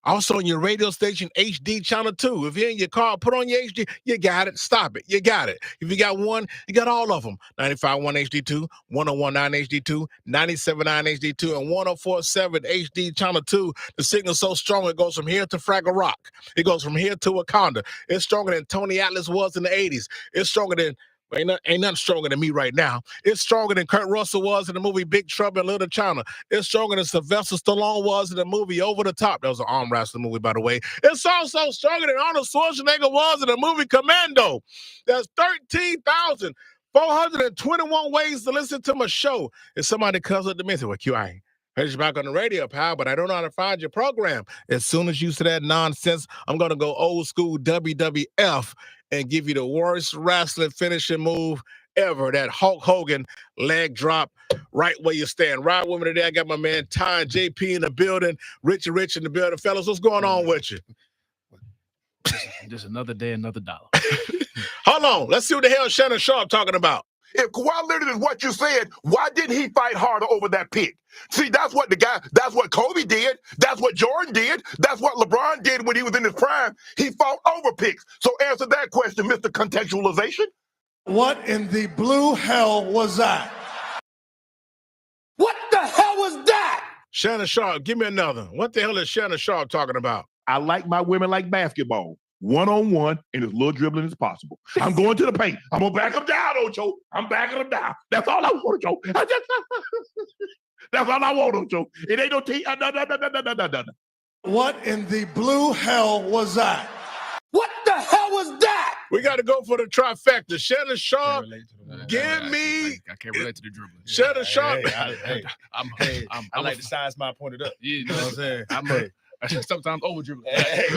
Also on your radio station, HD Channel 2. If you're in your car, put on your HD. You got it. Stop it. You got it. If you got one, you got all of them. 95.1 HD2, 101.9 HD2, 97.9 HD2, and 104.7 HD Channel 2. The signal's so strong, it goes from here to Fraggle Rock. It goes from here to Wakanda. It's stronger than Tony Atlas was in the 80s. It's stronger than Ain't nothing stronger than me right now. It's stronger than Kurt Russell was in the movie Big Trouble in Little China. It's stronger than Sylvester Stallone was in the movie Over the Top. That was an arm wrestling movie, by the way. It's also stronger than Arnold Schwarzenegger was in the movie Commando. There's 13,421 ways to listen to my show. If somebody comes up to me and says, well, Q, I heard you back on the radio, pal, but I don't know how to find your program. As soon as you say that nonsense, I'm going to go old school WWF and give you the worst wrestling finishing move ever, that Hulk Hogan leg drop right where you stand. Right with me today, I got my man Ty and JP in the building, Rich in the building. Fellas, what's going on with you? Just another day, another dollar. Hold on. Let's see what the hell Shannon Sharp talking about. If Kawhi Leonard is what you said, why didn't he fight harder over that pick? See, that's what Kobe did. That's what Jordan did. That's what LeBron did when he was in his prime. He fought over picks. So answer that question, Mr. Contextualization. What in the blue hell was that? What the hell was that? Shannon Sharp, give me another. What the hell is Shannon Sharp talking about? I like my women like basketball. One-on-one and as little dribbling as possible. I'm going to the paint. I'm going to back them down, Ocho. I'm backing them down. That's all I want, Ocho. That's all I want, Ocho. It ain't no team. No. What in the blue hell was that? What the hell was that? We got to go for the trifecta. Shannon Sharp, give me. I can't relate to the dribbling. Shannon Sharp. I like the size my pointed up. You know what I'm saying? I'm sometimes over dribbling. Hey,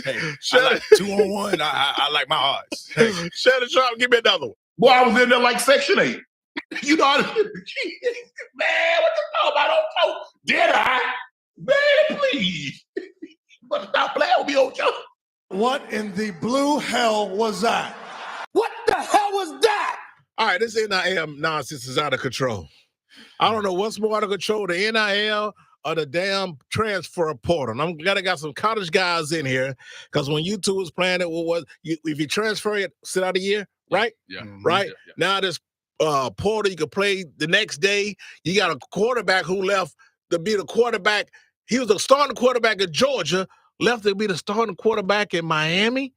I like 2-on-1. I like my odds. Hey. Shannon Sharp, give me another one. Boy, I was in there like Section 8. You know, man, what you talking about? Ocho? Did I? Man, please. You better stop playing with me, Ocho. What in the blue hell was that? What the hell was that? All right, this NIL nonsense is out of control. I don't know what's more out of control, the NIL or the damn transfer portal. And I'm glad I got some college guys in here because when you two was playing it, if you transfer it, sit out a year, right? Yeah. Right? Yeah. Now this portal, you can play the next day. You got a quarterback who left to be the quarterback. He was a starting quarterback at Georgia, left to be the starting quarterback in Miami.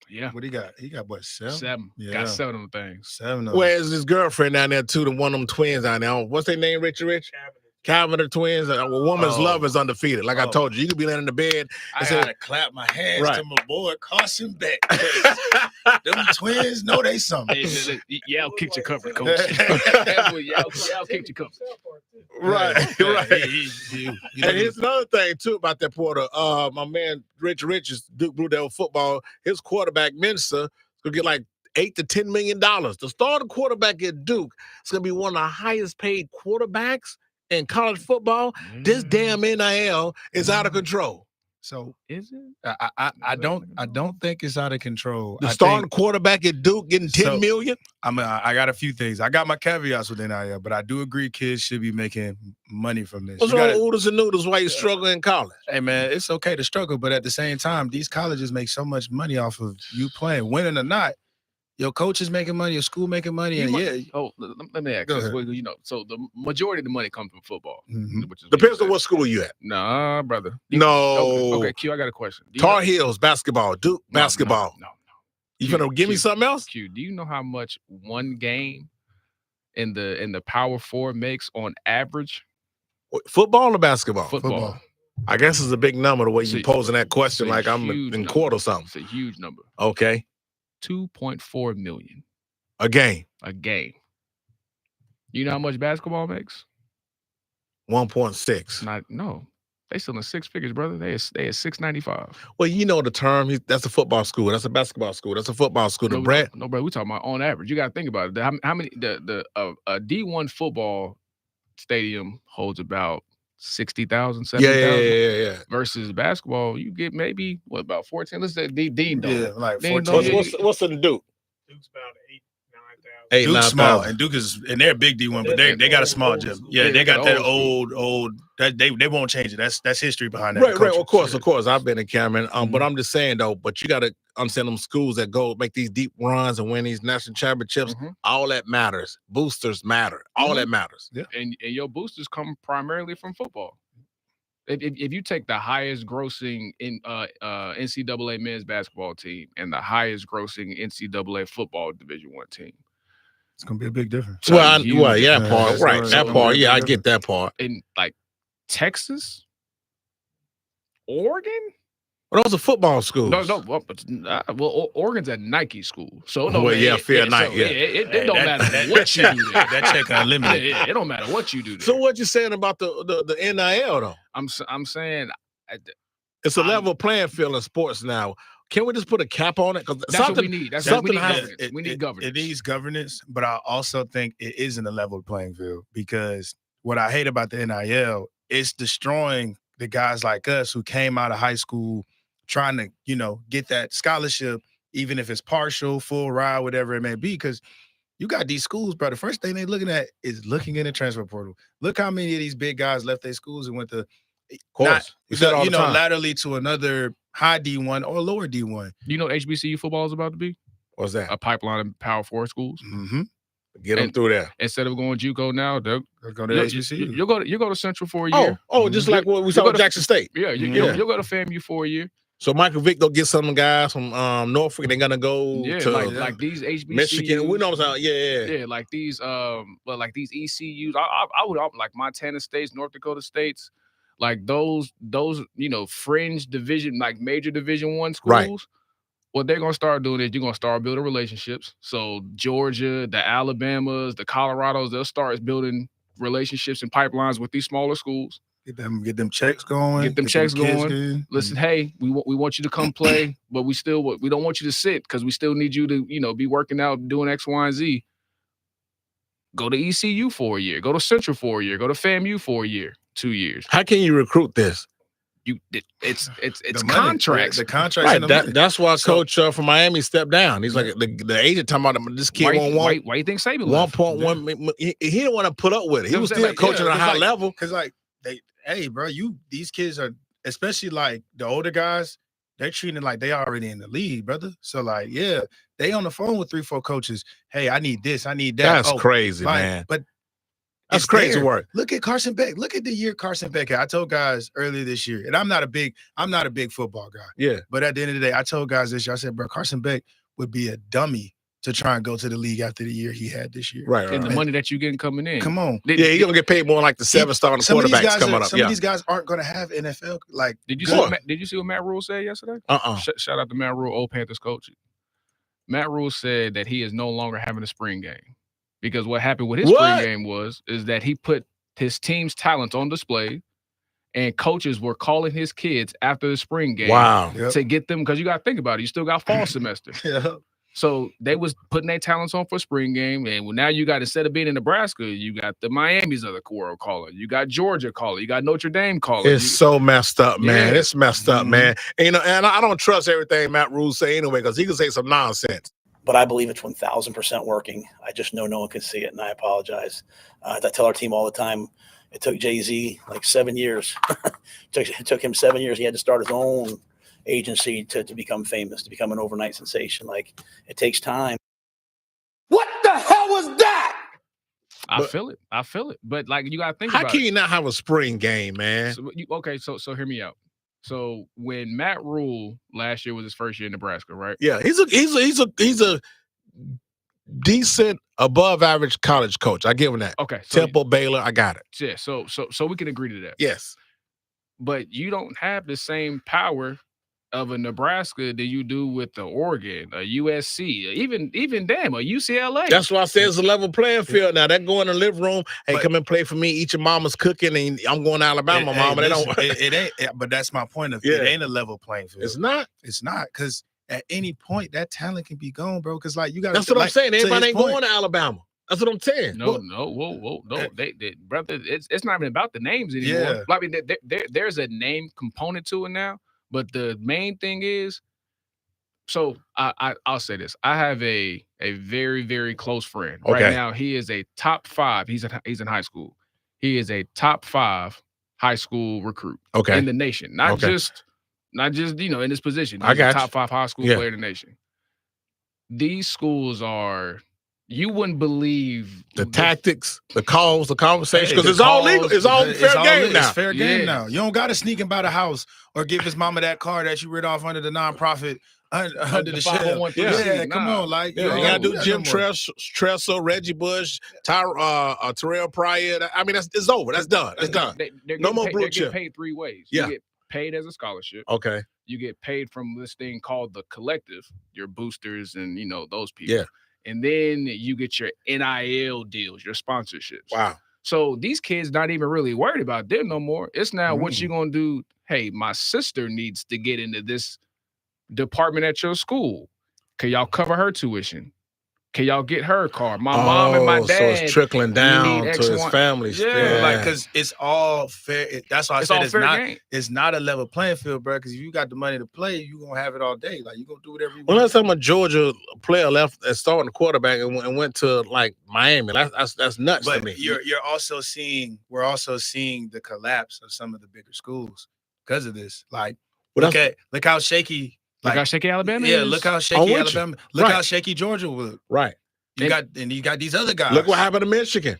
Yeah. What he got? He got what, 7? 7. Yeah. Got 7 of them things. 7 of them. Where's his girlfriend down there too? One of them twins down there. What's their name? Rich? Calvin the twins. A woman's love is undefeated. Like I told you, you could be laying in the bed. I gotta clap my hands to my boy Carson Beck. Them twins know they something. Y'all kicked your cover, coach. Y'all kicked your cover. Right. And here's another thing too about that portal. My man Rich is Duke Blue Devil football. His quarterback Mensa gonna get like $8 to $10 million. The starting quarterback at Duke is gonna be one of the highest paid quarterbacks in college football. This damn NIL is out of control. So is it? I don't think it's out of control. The starting quarterback at Duke getting $10 million. I got a few things. I got my caveats with NIL, but I do agree kids should be making money from this. What's wrong with oodles and noodles while you struggling in college? Hey man, it's okay to struggle, but at the same time, these colleges make so much money off of you playing, winning or not. Your coach is making money, your school making money, and let me ask this. Well, you know, so the majority of the money comes from football. Which is Depends on what school you at. Nah, brother. No. Okay, Q, I got a question. Tar Heels basketball, Duke basketball. No. You gonna give me something else? Q, do you know how much one game in the Power 4 makes on average? Football or basketball? Football. I guess it's a big number the way you posing that question like I'm in court or something. It's a huge number. Okay. 2.4 million a game. You know how much basketball makes? 1.6. No. They still in 6 figures, brother. They at $695. Well, you know the term. That's a football school. That's a basketball school. That's a football school. No, bro. We talking about on average. You got to think about it. How many a D1 football stadium holds about 60,000, 70,000. Yeah. Versus basketball, you get maybe about 14. Let's say Dean Dome. Yeah, like 14. What's in Duke? Duke's about 8,000, 9,000. Duke's small, and Duke is, and they're a big D1, but they got a small gym. Yeah, they got that old. That they won't change it. That's history behind that. Right. Of course. I've been in Cameron. But I'm just saying though. But you got to understand them schools that go make these deep runs and win these national championships. All that matters. Boosters matter. All that matters. Yeah. And your boosters come primarily from football. If you take the highest grossing in NCAA men's basketball team and the highest grossing NCAA football Division I team, it's gonna be a big difference. That part, right? That part, I get that part. In like Texas, Oregon. Well, those are football schools. Well, Oregon's at Nike school, so fair night. It don't matter what you do there. That check unlimited. It don't matter what you do there. So what you saying about the NIL though? I'm saying it's a level playing field in sports now. Can we just put a cap on it? Because that's what we need. We need governance. It needs governance, but I also think it isn't a level playing field because what I hate about the NIL is destroying the guys like us who came out of high school trying to, get that scholarship, even if it's partial, full ride, whatever it may be, because you got these schools, bro. The first thing they're looking at is looking in the transfer portal. Look how many of these big guys left their schools and went to, laterally to another high D1 or lower D1. You know HBCU football is about to be? What's that? A pipeline of Power 4 schools. Mm-hmm. Get them through there. Instead of going JUCO now, they'll go to HBCU. You go to Central for a year. Just like what we saw with Jackson State. Yeah, you'll go to FAMU for a year. So Michael Vick, they'll get some guys from Norfolk. They're gonna go to like these HBCUs. Michigan. We know what I'm saying. Yeah, like these these ECUs. I would like Montana States, North Dakota States, like those fringe division, like major Division I schools. Right. What they're gonna start doing is you're gonna start building relationships. So Georgia, the Alabamas, the Colorados, they'll start building relationships and pipelines with these smaller schools. Get them checks going. Get them checks going. Listen, hey, we want you to come play, but we don't want you to sit because we still need you to be working out, doing X, Y, and Z. Go to ECU for a year. Go to Central for a year. Go to FAMU for a year, 2 years. How can you recruit this? It's contracts. The contracts. Right. That's why Coach from Miami stepped down. He's like the agent talking about this kid won't want. Why do you think Saban 1.1? He didn't want to put up with it. He was still coaching at a high level. Because hey, bro, these kids are, especially like the older guys, they're treating like they already in the league, brother. So they on the phone with 3-4 coaches. Hey, I need this, I need that. That's crazy, man. But that's crazy work. Look at Carson Beck. Look at the year Carson Beck had. I told guys earlier this year, and I'm not a big football guy. Yeah. But at the end of the day, I told guys this year, I said, bro, Carson Beck would be a dummy to try and go to the league after the year he had this year. Right. And the money that you're getting coming in. Come on. He's going to get paid more like the 7-star quarterbacks coming up. Some of these guys aren't going to have NFL. Like, did you see what Matt Rule said yesterday? Shout out to Matt Rule, old Panthers coach. Matt Rule said that he is no longer having a spring game because what happened with his spring game is that he put his team's talents on display, and coaches were calling his kids after the spring game to get them, because you got to think about it. You still got fall semester. Yeah. So they was putting their talents on for spring game, and now you got, instead of being in Nebraska, you got the Miamis of the world calling, you got Georgia calling, you got Notre Dame calling. It's so messed up, man. Yeah. It's messed up, man. And I don't trust everything Matt Rule say anyway, because he can say some nonsense. But I believe it's 1,000% working. I just know no one can see it, and I apologize. I tell our team all the time, it took Jay-Z like 7 years. It took him 7 years. He had to start his own agency to become famous, to become an overnight sensation. Like, it takes time. What the hell was that? I feel it. But like, you got to think about it. How can you not have a spring game, man? So hear me out. So when Matt Rule last year was his first year in Nebraska, right? Yeah, he's a decent above average college coach. I give him that. Okay. So Temple, Baylor, I got it. Yeah, so we can agree to that. Yes. But you don't have the same power of a Nebraska that you do with the Oregon, a USC, even damn, a UCLA. That's why I say it's a level playing field now. They go in the living room, hey, come and play for me. Eat your mama's cooking, and I'm going to Alabama, mama. It ain't. But that's my point of it. Ain't a level playing field. It's not. It's not, because at any point that talent can be gone, bro. Because like you got. That's what I'm saying. Everybody ain't going to Alabama. That's what I'm saying. No, they brother. It's not even about the names anymore. Yeah. I mean, there's a name component to it now. But the main thing is, so I'll say this. I have a very, very close friend. Okay. Right now, he is a top 5. He's in high school. He is a top 5 high school recruit in the nation. Not just in this position. He's a top 5 high school player in the nation. These schools are, you wouldn't believe the tactics, the calls, the conversation, because it's all legal. It's all fair game now. It's fair game now. You don't got to sneak and buy the house or give his mama that car that you rid off under the nonprofit, under the shell. Yeah, come on. Like, you got to do Jim Tressel, Reggie Bush, Terrell Pryor. I mean, it's over. That's done. It's done. No more blue chip. They get paid 3 ways. Yeah. You get paid as a scholarship. Okay. You get paid from this thing called the collective, your boosters and, those people. Yeah. And then you get your NIL deals, your sponsorships. Wow. So these kids not even really worried about them no more. It's now what you gonna do. Hey, my sister needs to get into this department at your school. Can y'all cover her tuition? Can y'all get her a car? My mom and my dad. So it's trickling down need to his X1. family. Yeah. Like, because it's all fair. That's why I It's said all it's fair not. game. It's not a level playing field, bro. Because if you got the money to play, you gonna have it all day. Like, you gonna do whatever you Well, want. last time a Georgia player left and starting the quarterback and went to like Miami. That's nuts But to me. we're also seeing the collapse of some of the bigger schools because of this. Like, Well, look how shaky. Look Like, how shaky Alabama yeah, is. look how I'm shaky with Alabama. you. Look Right. how shaky Georgia was. Right. You got these other guys. Look what happened to Michigan.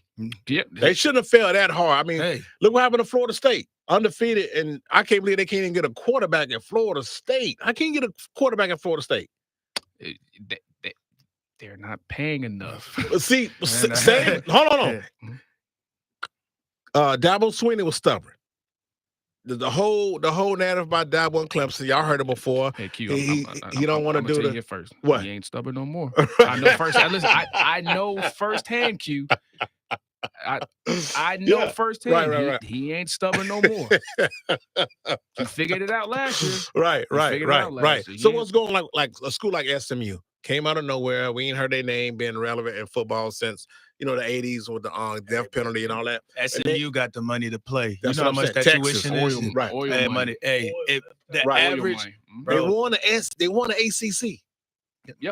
Yep. They shouldn't have failed that hard. I mean, Hey, look what happened to Florida State. Undefeated, and I can't believe they can't even get a quarterback at Florida State. I can't get a quarterback at Florida State. They're not paying enough. See, hold on. Dabo Swinney was stubborn. The whole narrative about Dabo and Clemson, y'all heard it before. Hey, Q, He don't want to do it first. What? He ain't stubborn no more. I know first. Listen, I know firsthand, Q. I know firsthand. Right. He ain't stubborn no more. He figured it out last year. Right. Year. So what's going on like a school like SMU came out of nowhere. We ain't heard their name being relevant in football since the 80s with the death penalty and all that. SMU got the money to play. That's you know how what I'm much saying. that Texas, tuition oil, is? right. Oil Hey, money. Hey, the Right. average. They Bro, won the ACC. yeah.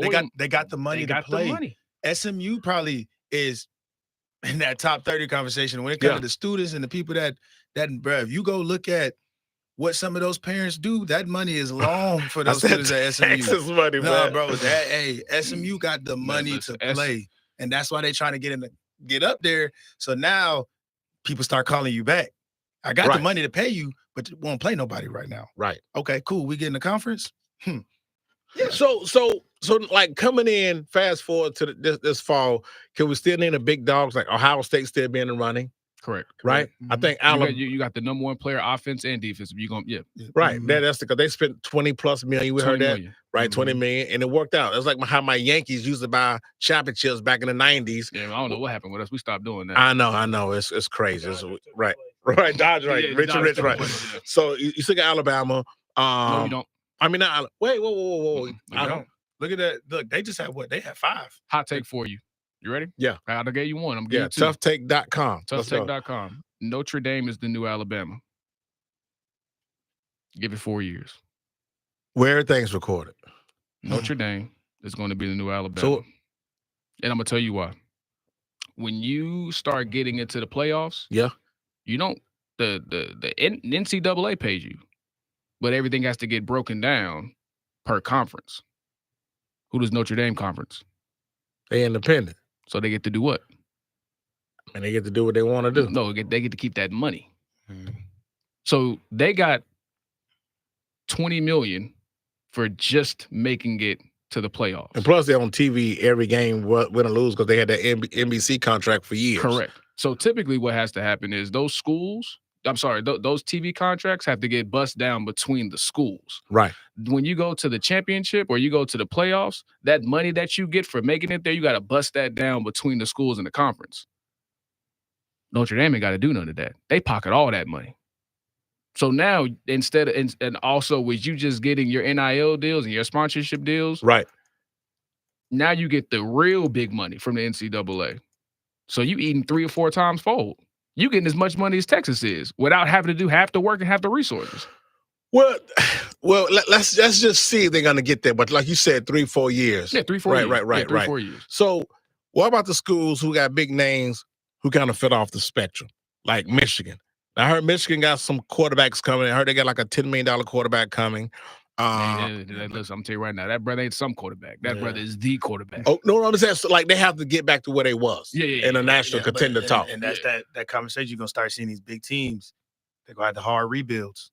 Oil- They got the money They to got play. the money. SMU probably is in that top 30 conversation when it comes to the students and the people that bro, if you go look at what some of those parents do, that money is long for those students at SMU. Texas money, No, man. bro, SMU got the money to play, and that's why they trying to get up there. So now people start calling you back. I got the money to pay you, but you won't play nobody right now. Right. Okay, cool. We get in the conference. Yeah. So like coming in, fast forward to this fall, can we still name the big dogs like Ohio State still being in the running? Correct. Right. I think Alabama. You got the number one player, offense and defense. You gonna Right. That's because they spent 20+ million. We heard that. Million. Right, 20 million, and it worked out. It's like how my Yankees used to buy championships back in the 90s. Yeah, I don't know what happened with us. We stopped doing that. I know. It's crazy. Right. Dodge, right. Yeah, Rich and Rich, right. Yeah. So you still got Alabama. No, you don't. I mean, wait, whoa. I don't. Look at that. Look, they just had what? They had 5. Hot take for you. You ready? Yeah. I gave you one. I'm giving you two. Toughtake.com. Toughtake.com. Notre Dame is the new Alabama. Give it 4 years. Where everything's recorded. Notre Dame is going to be the new Alabama. So, and I'm going to tell you why. When you start getting into the playoffs, you don't, the NCAA pays you, but everything has to get broken down per conference. Who does Notre Dame conference? They independent. So they get to do what? And they get to do what they want to do. No, they get to keep that money. So they got $20 million for just making it to the playoffs. And plus, they're on TV every game, win or lose, because they had that NBC contract for years. Correct. So typically what has to happen is those TV contracts have to get bust down between the schools. Right. When you go to the championship or you go to the playoffs, that money that you get for making it there, you got to bust that down between the schools in the conference. Notre Dame ain't got to do none of that. They pocket all that money. So now, instead of, and also with you just getting your NIL deals and your sponsorship deals, right? Now you get the real big money from the NCAA. So you eating 3 or 4 times fold. You getting as much money as Texas is without having to do half the work and half the resources. Well, let's just see if they're gonna get there. But like you said, 3-4 years. Yeah, 3-4 years. Right. 3-4 years. So what about the schools who got big names who kind of fit off the spectrum, like Michigan? I heard Michigan got some quarterbacks coming. I heard they got like a $10 million quarterback coming. Listen, I'm telling you right now, that brother ain't some quarterback. That brother is the quarterback. Oh, no, I'm saying, so like they have to get back to where they was in a national contender talk. And that's that conversation. You're gonna start seeing these big teams. They're gonna have the hard rebuilds.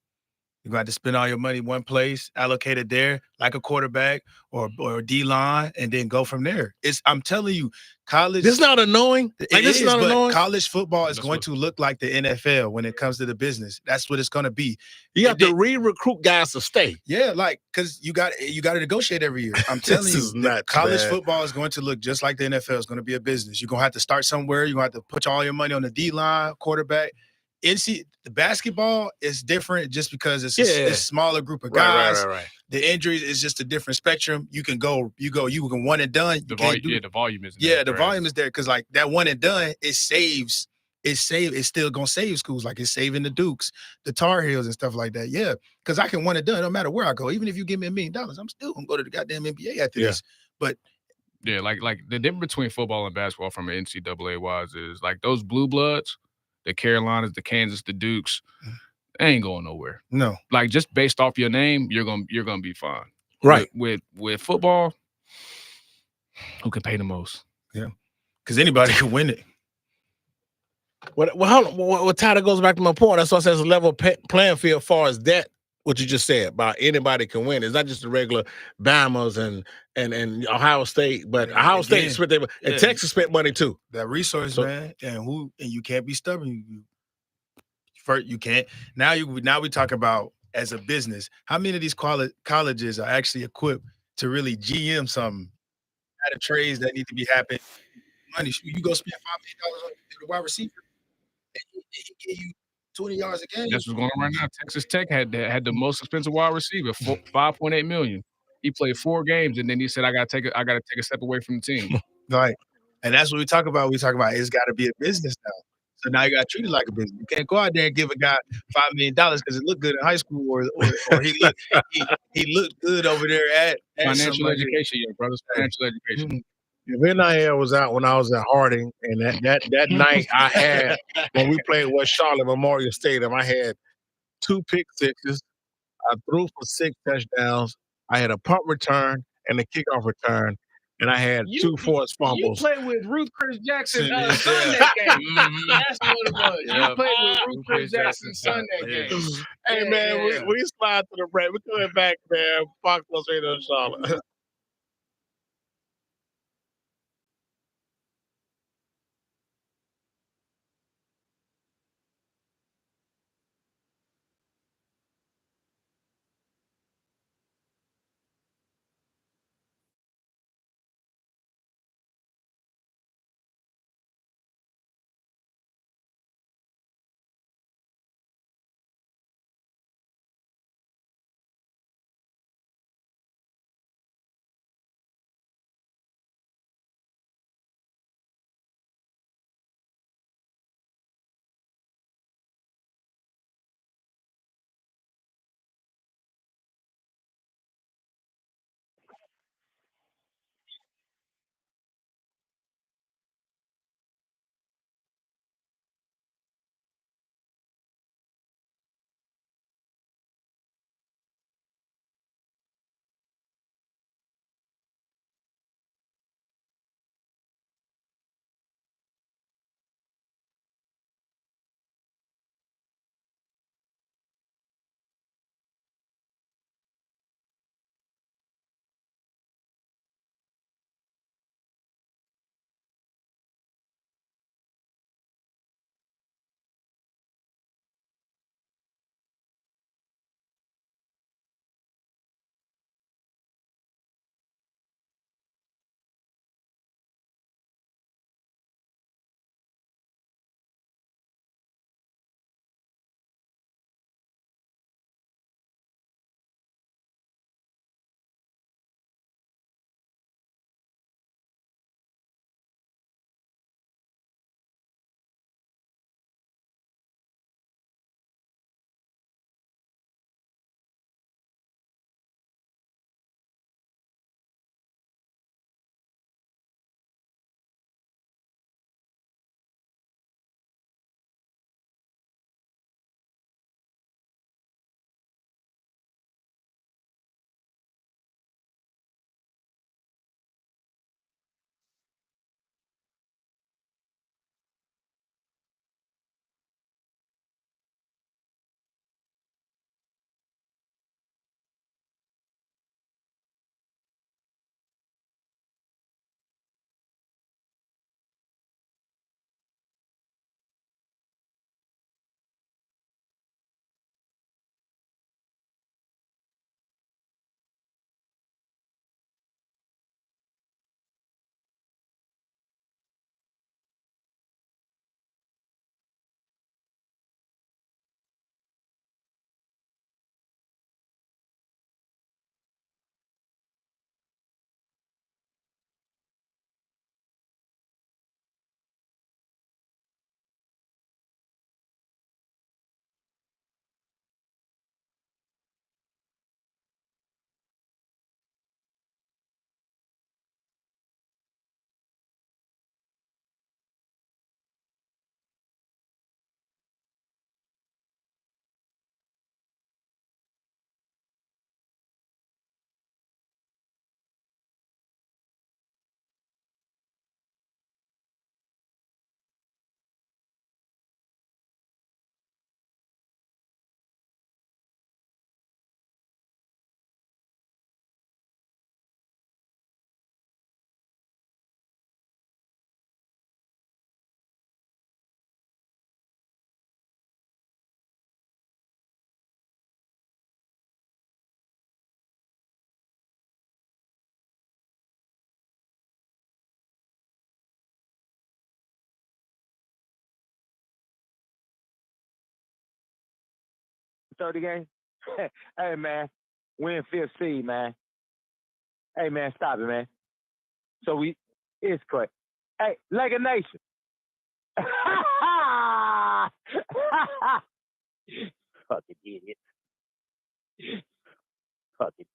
You're gonna have to spend all your money one place, allocate it there, like a quarterback or D-line, and then go from there. I'm telling you, college. This is not annoying. This is not annoying. College football is going to look like the NFL when it comes to the business. That's what it's going to be. You have to re-recruit guys to stay. Yeah, like because you got to negotiate every year. I'm telling you, college football is going to look just like the NFL. It's going to be a business. You're going to have to start somewhere. You're going to have to put all your money on the D-line, quarterback, The basketball is different just because it's Yeah. a smaller group of Right, guys. right. The injuries is just a different spectrum. You can one and done. The volume is the volume is there because like that one and done, it's still gonna save schools, like it's saving the Dukes, the Tar Heels, and stuff like that. Yeah, because I can one and done no matter where I go. Even if you give me $1 million, I'm still gonna go to the goddamn NBA after this. But yeah, like the difference between football and basketball from an NCAA wise is like those blue bloods, the Carolinas, the Kansas, the Dukes, they ain't going nowhere. No, like just based off your name, you're gonna be fine. Right. With football, who can pay the most? Yeah, because anybody can win it. Well, Tyler goes back to my point. That's why I said it's a level playing field as far as that. What you just said about anybody can win. It's not just the regular Bamas and Ohio State, but Ohio State spent and Texas spent money too. That resource, man, and you can't be stubborn. You can't. Now we talk about as a business. How many of these colleges are actually equipped to really GM something? Out of trades that need to be happening. Money, you go spend $5 million on the wide receiver, and he give you 20 yards a game. That's what's going on right now. Texas Tech had the most expensive wide receiver, $5.8 million. He played 4 games, and then he said, "I gotta take a step away from the team." Right, and that's what we talk about. We talk about it's got to be a business now. So now you got to treat it like a business. You can't go out there and give a guy $5 million because it looked good in high school, or he looked good over there at financial education, yeah, brothers. Financial education. If NIL was out when I was at Harding, and that night I had when we played West Charlotte Memorial Stadium, I had 2 pick sixes. I threw for 6 touchdowns. I had a punt return and a kickoff return, and I had 2 forced fumbles. You played with Ruth Chris Jackson Sunday game. That's what it was. You played with Ruth Chris Jackson Sunday game. Hey man, we slide to the break. We're coming back, man. Fox Sports Radio Charlotte. 30 games? Hey, man, win 5th seed, man. Hey, man, stop it, man. So it's correct. Hey, Laker Nation. Fucking idiot. Fucking.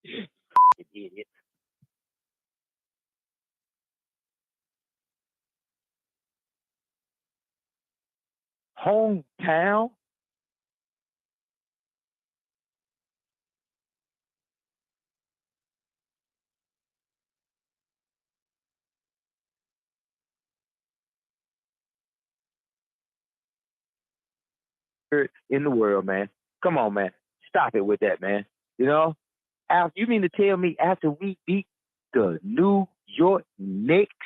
Fucking idiot. Hometown? In the world, man. Come on, man. Stop it with that, man. You know? You mean to tell me after we beat the New York Knicks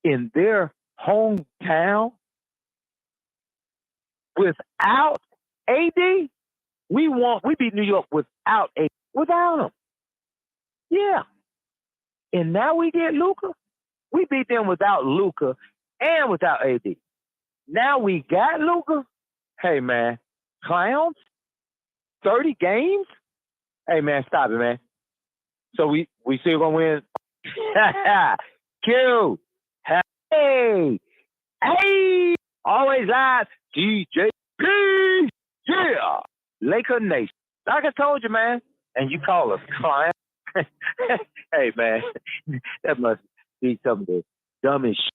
in their hometown without AD? We beat New York without AD. Without him. Yeah. And now we get Luka? We beat them without Luka and without AD. Now we got Luka? Hey, man. Clowns? 30 games? Hey, man, stop it, man. So we still gonna win? Q. Hey. Hey. Always live. DJP. Yeah. Laker Nation. Like I told you, man. And you call us clown. Hey, man. That must be some of the dumbest shit.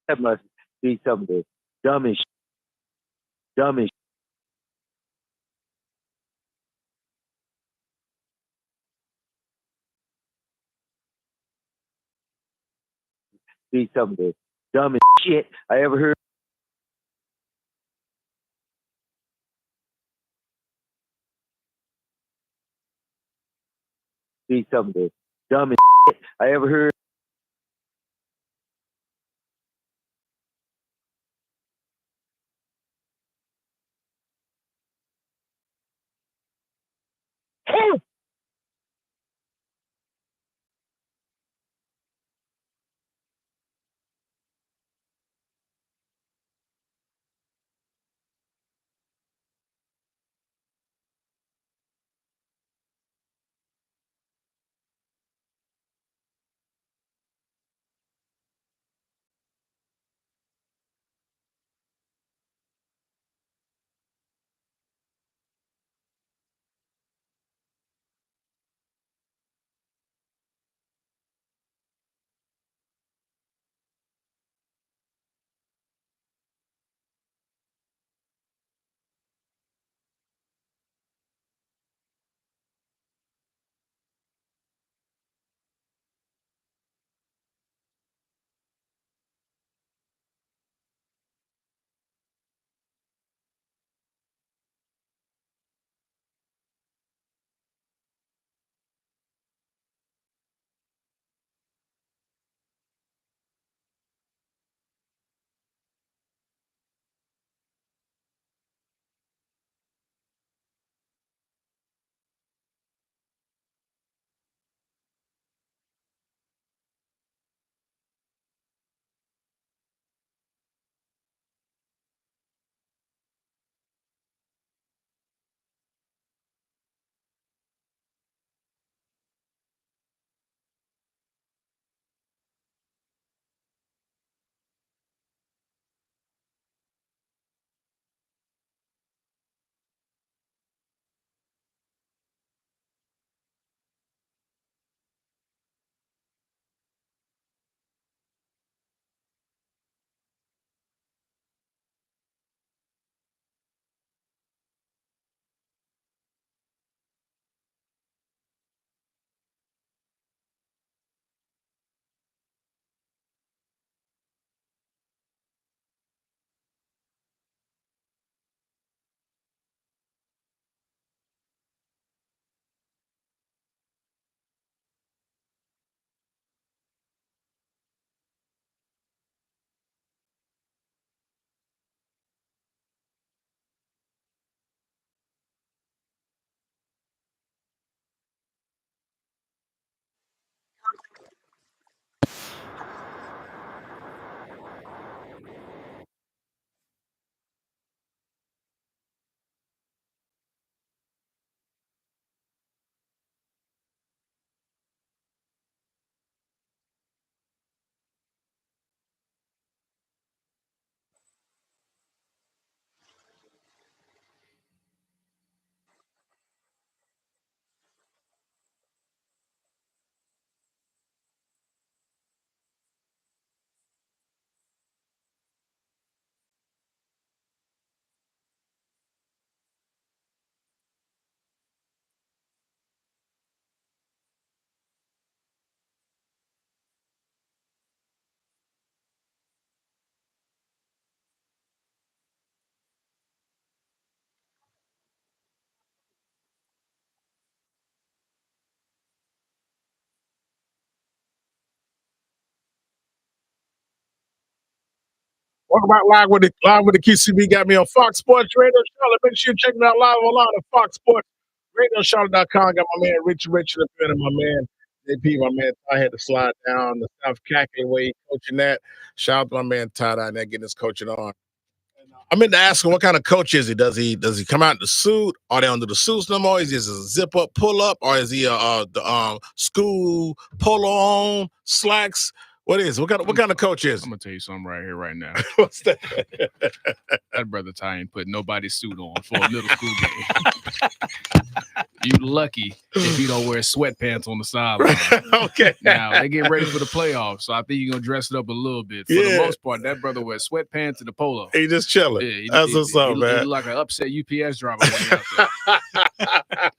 That must be some of the dumbest be some of the dumbest shit I ever heard. Be some of the dumbest shit I ever heard. Welcome back live with the QCB. Got me on Fox Sports Radio Charlotte. Make sure you check me out live online at Fox Sports Radio Charlotte.com. Got my man Richard up there, and my man JP. My man, I had to slide down the South Cackling way coaching that. Shout out to my man Todd out there getting his coaching on. I meant to ask him what kind of coach is he? Does he come out in the suit? Are they under the suits no more? Is he a zip up, pull up, or is he the school polo on slacks? What is? What kind of coach is? I'm gonna tell you something right here, right now. What's that? That brother Ty ain't put nobody's suit on for a middle school game. You lucky if you don't wear sweatpants on the sideline. Okay. Now they get ready for the playoffs, so I think you're gonna dress it up a little bit. For the most part, that brother wears sweatpants and a polo. He just chilling. Yeah, That's what's up, man. He like an upset UPS driver when he out there.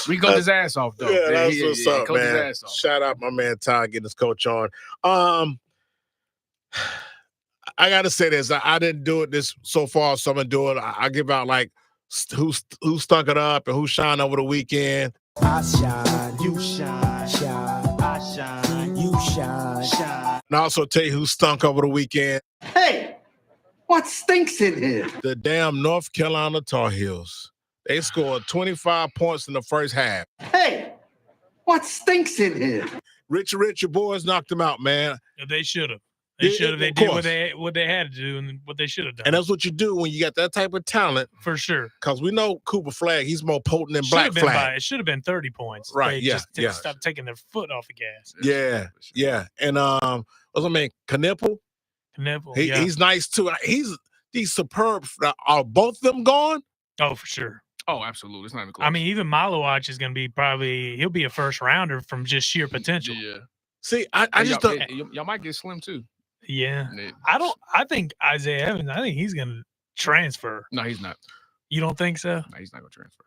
We got his ass off though. Yeah, that's what's up, coach man. his ass off. Shout out my man Ty getting his coach on. I gotta say this. I didn't do it this so far, so I'm gonna do it. I give out like who stunk it up and who shined over the weekend. I shine, you shine, shine, I shine, you shine, shine. And I also tell you who stunk over the weekend. Hey, what stinks in here? The damn North Carolina Tar Heels. They scored 25 points in the first half. Hey, what stinks in here? Richard boys knocked them out, man. They should have. They should have. They did what they had to do and what they should have done. And that's what you do when you got that type of talent. For sure. Because we know Cooper Flag, he's more potent than Black Flag. It should have been 30 points. Right, They yeah. just stopped taking their foot off the gas. Yeah. And what's my man? Knipple, he's nice too. He's superb. Are both of them gone? Oh, for sure. Oh, absolutely. It's not even close. I mean, even Malowach is going to be he'll be a first rounder from just sheer potential. Yeah. See, I just don't. Y'all might get slim too. Yeah. I think Isaiah Evans, I think he's going to transfer. No, he's not. You don't think so? No, he's not going to transfer.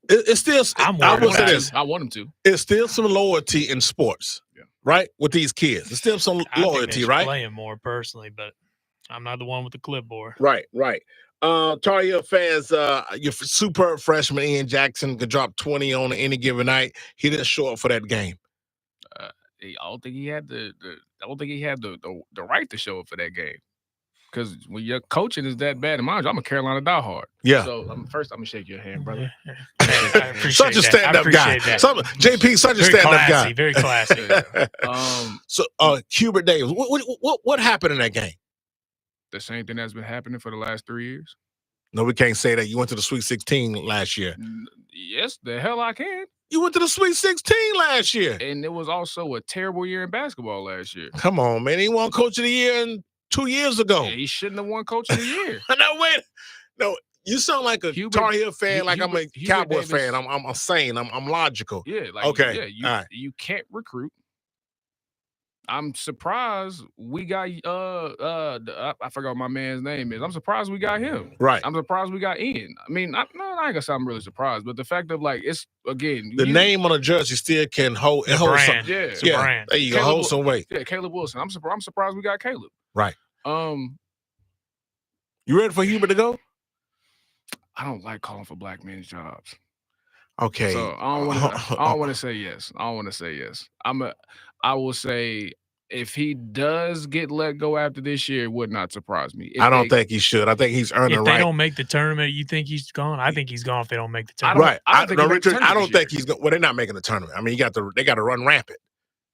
It's still. I will say this. I want him to. It's still some loyalty in sports, right? With these kids, there's still some loyalty, right? Playing more personally, but I'm not the one with the clipboard. Right. Tar Heel fans, your superb freshman Ian Jackson could drop 20 on any given night. He didn't show up for that game. I don't think he had the right to show up for that game. Because when your coaching is that bad, and mind you, I'm a Carolina diehard. Yeah. So first, I'm gonna shake your hand, brother. I appreciate such a stand-up guy. JP, such a stand-up guy. Very classy. So, Hubert Davis, what happened in that game? The same thing that's been happening for the last 3 years. No, we can't say that. You went to the Sweet 16 last year. Yes, the hell I can. You went to the Sweet 16 last year. And it was also a terrible year in basketball last year. Come on, man. He won Coach of the Year 2 years ago. Yeah, he shouldn't have won Coach of the Year. No, you sound like a Tar Heel fan, like I'm a Cowboy fan. I'm sane. I'm logical. Yeah, okay. You can't recruit. I'm surprised we got I forgot what my man's name is. I'm surprised we got him. Right. I'm surprised we got Ian. I mean, I ain't gonna say I'm really surprised, but the fact of like it's again the name on a jersey still can hold the hold brand. some. It's a brand. There you go. Hold some weight. Yeah, Caleb Wilson. I'm surprised we got Caleb. Right. You ready for Hubert to go? I don't like calling for black men's jobs. Okay. So I don't want to say yes. I don't want to say yes. I will say if he does get let go after this year, it would not surprise me. I don't think he should. I think he's earning If right. they don't make the tournament, you think he's gone? I think he's gone if they don't make the tournament. Right. I don't think he's going. Well, they're not making the tournament. I mean, they got to run rampant.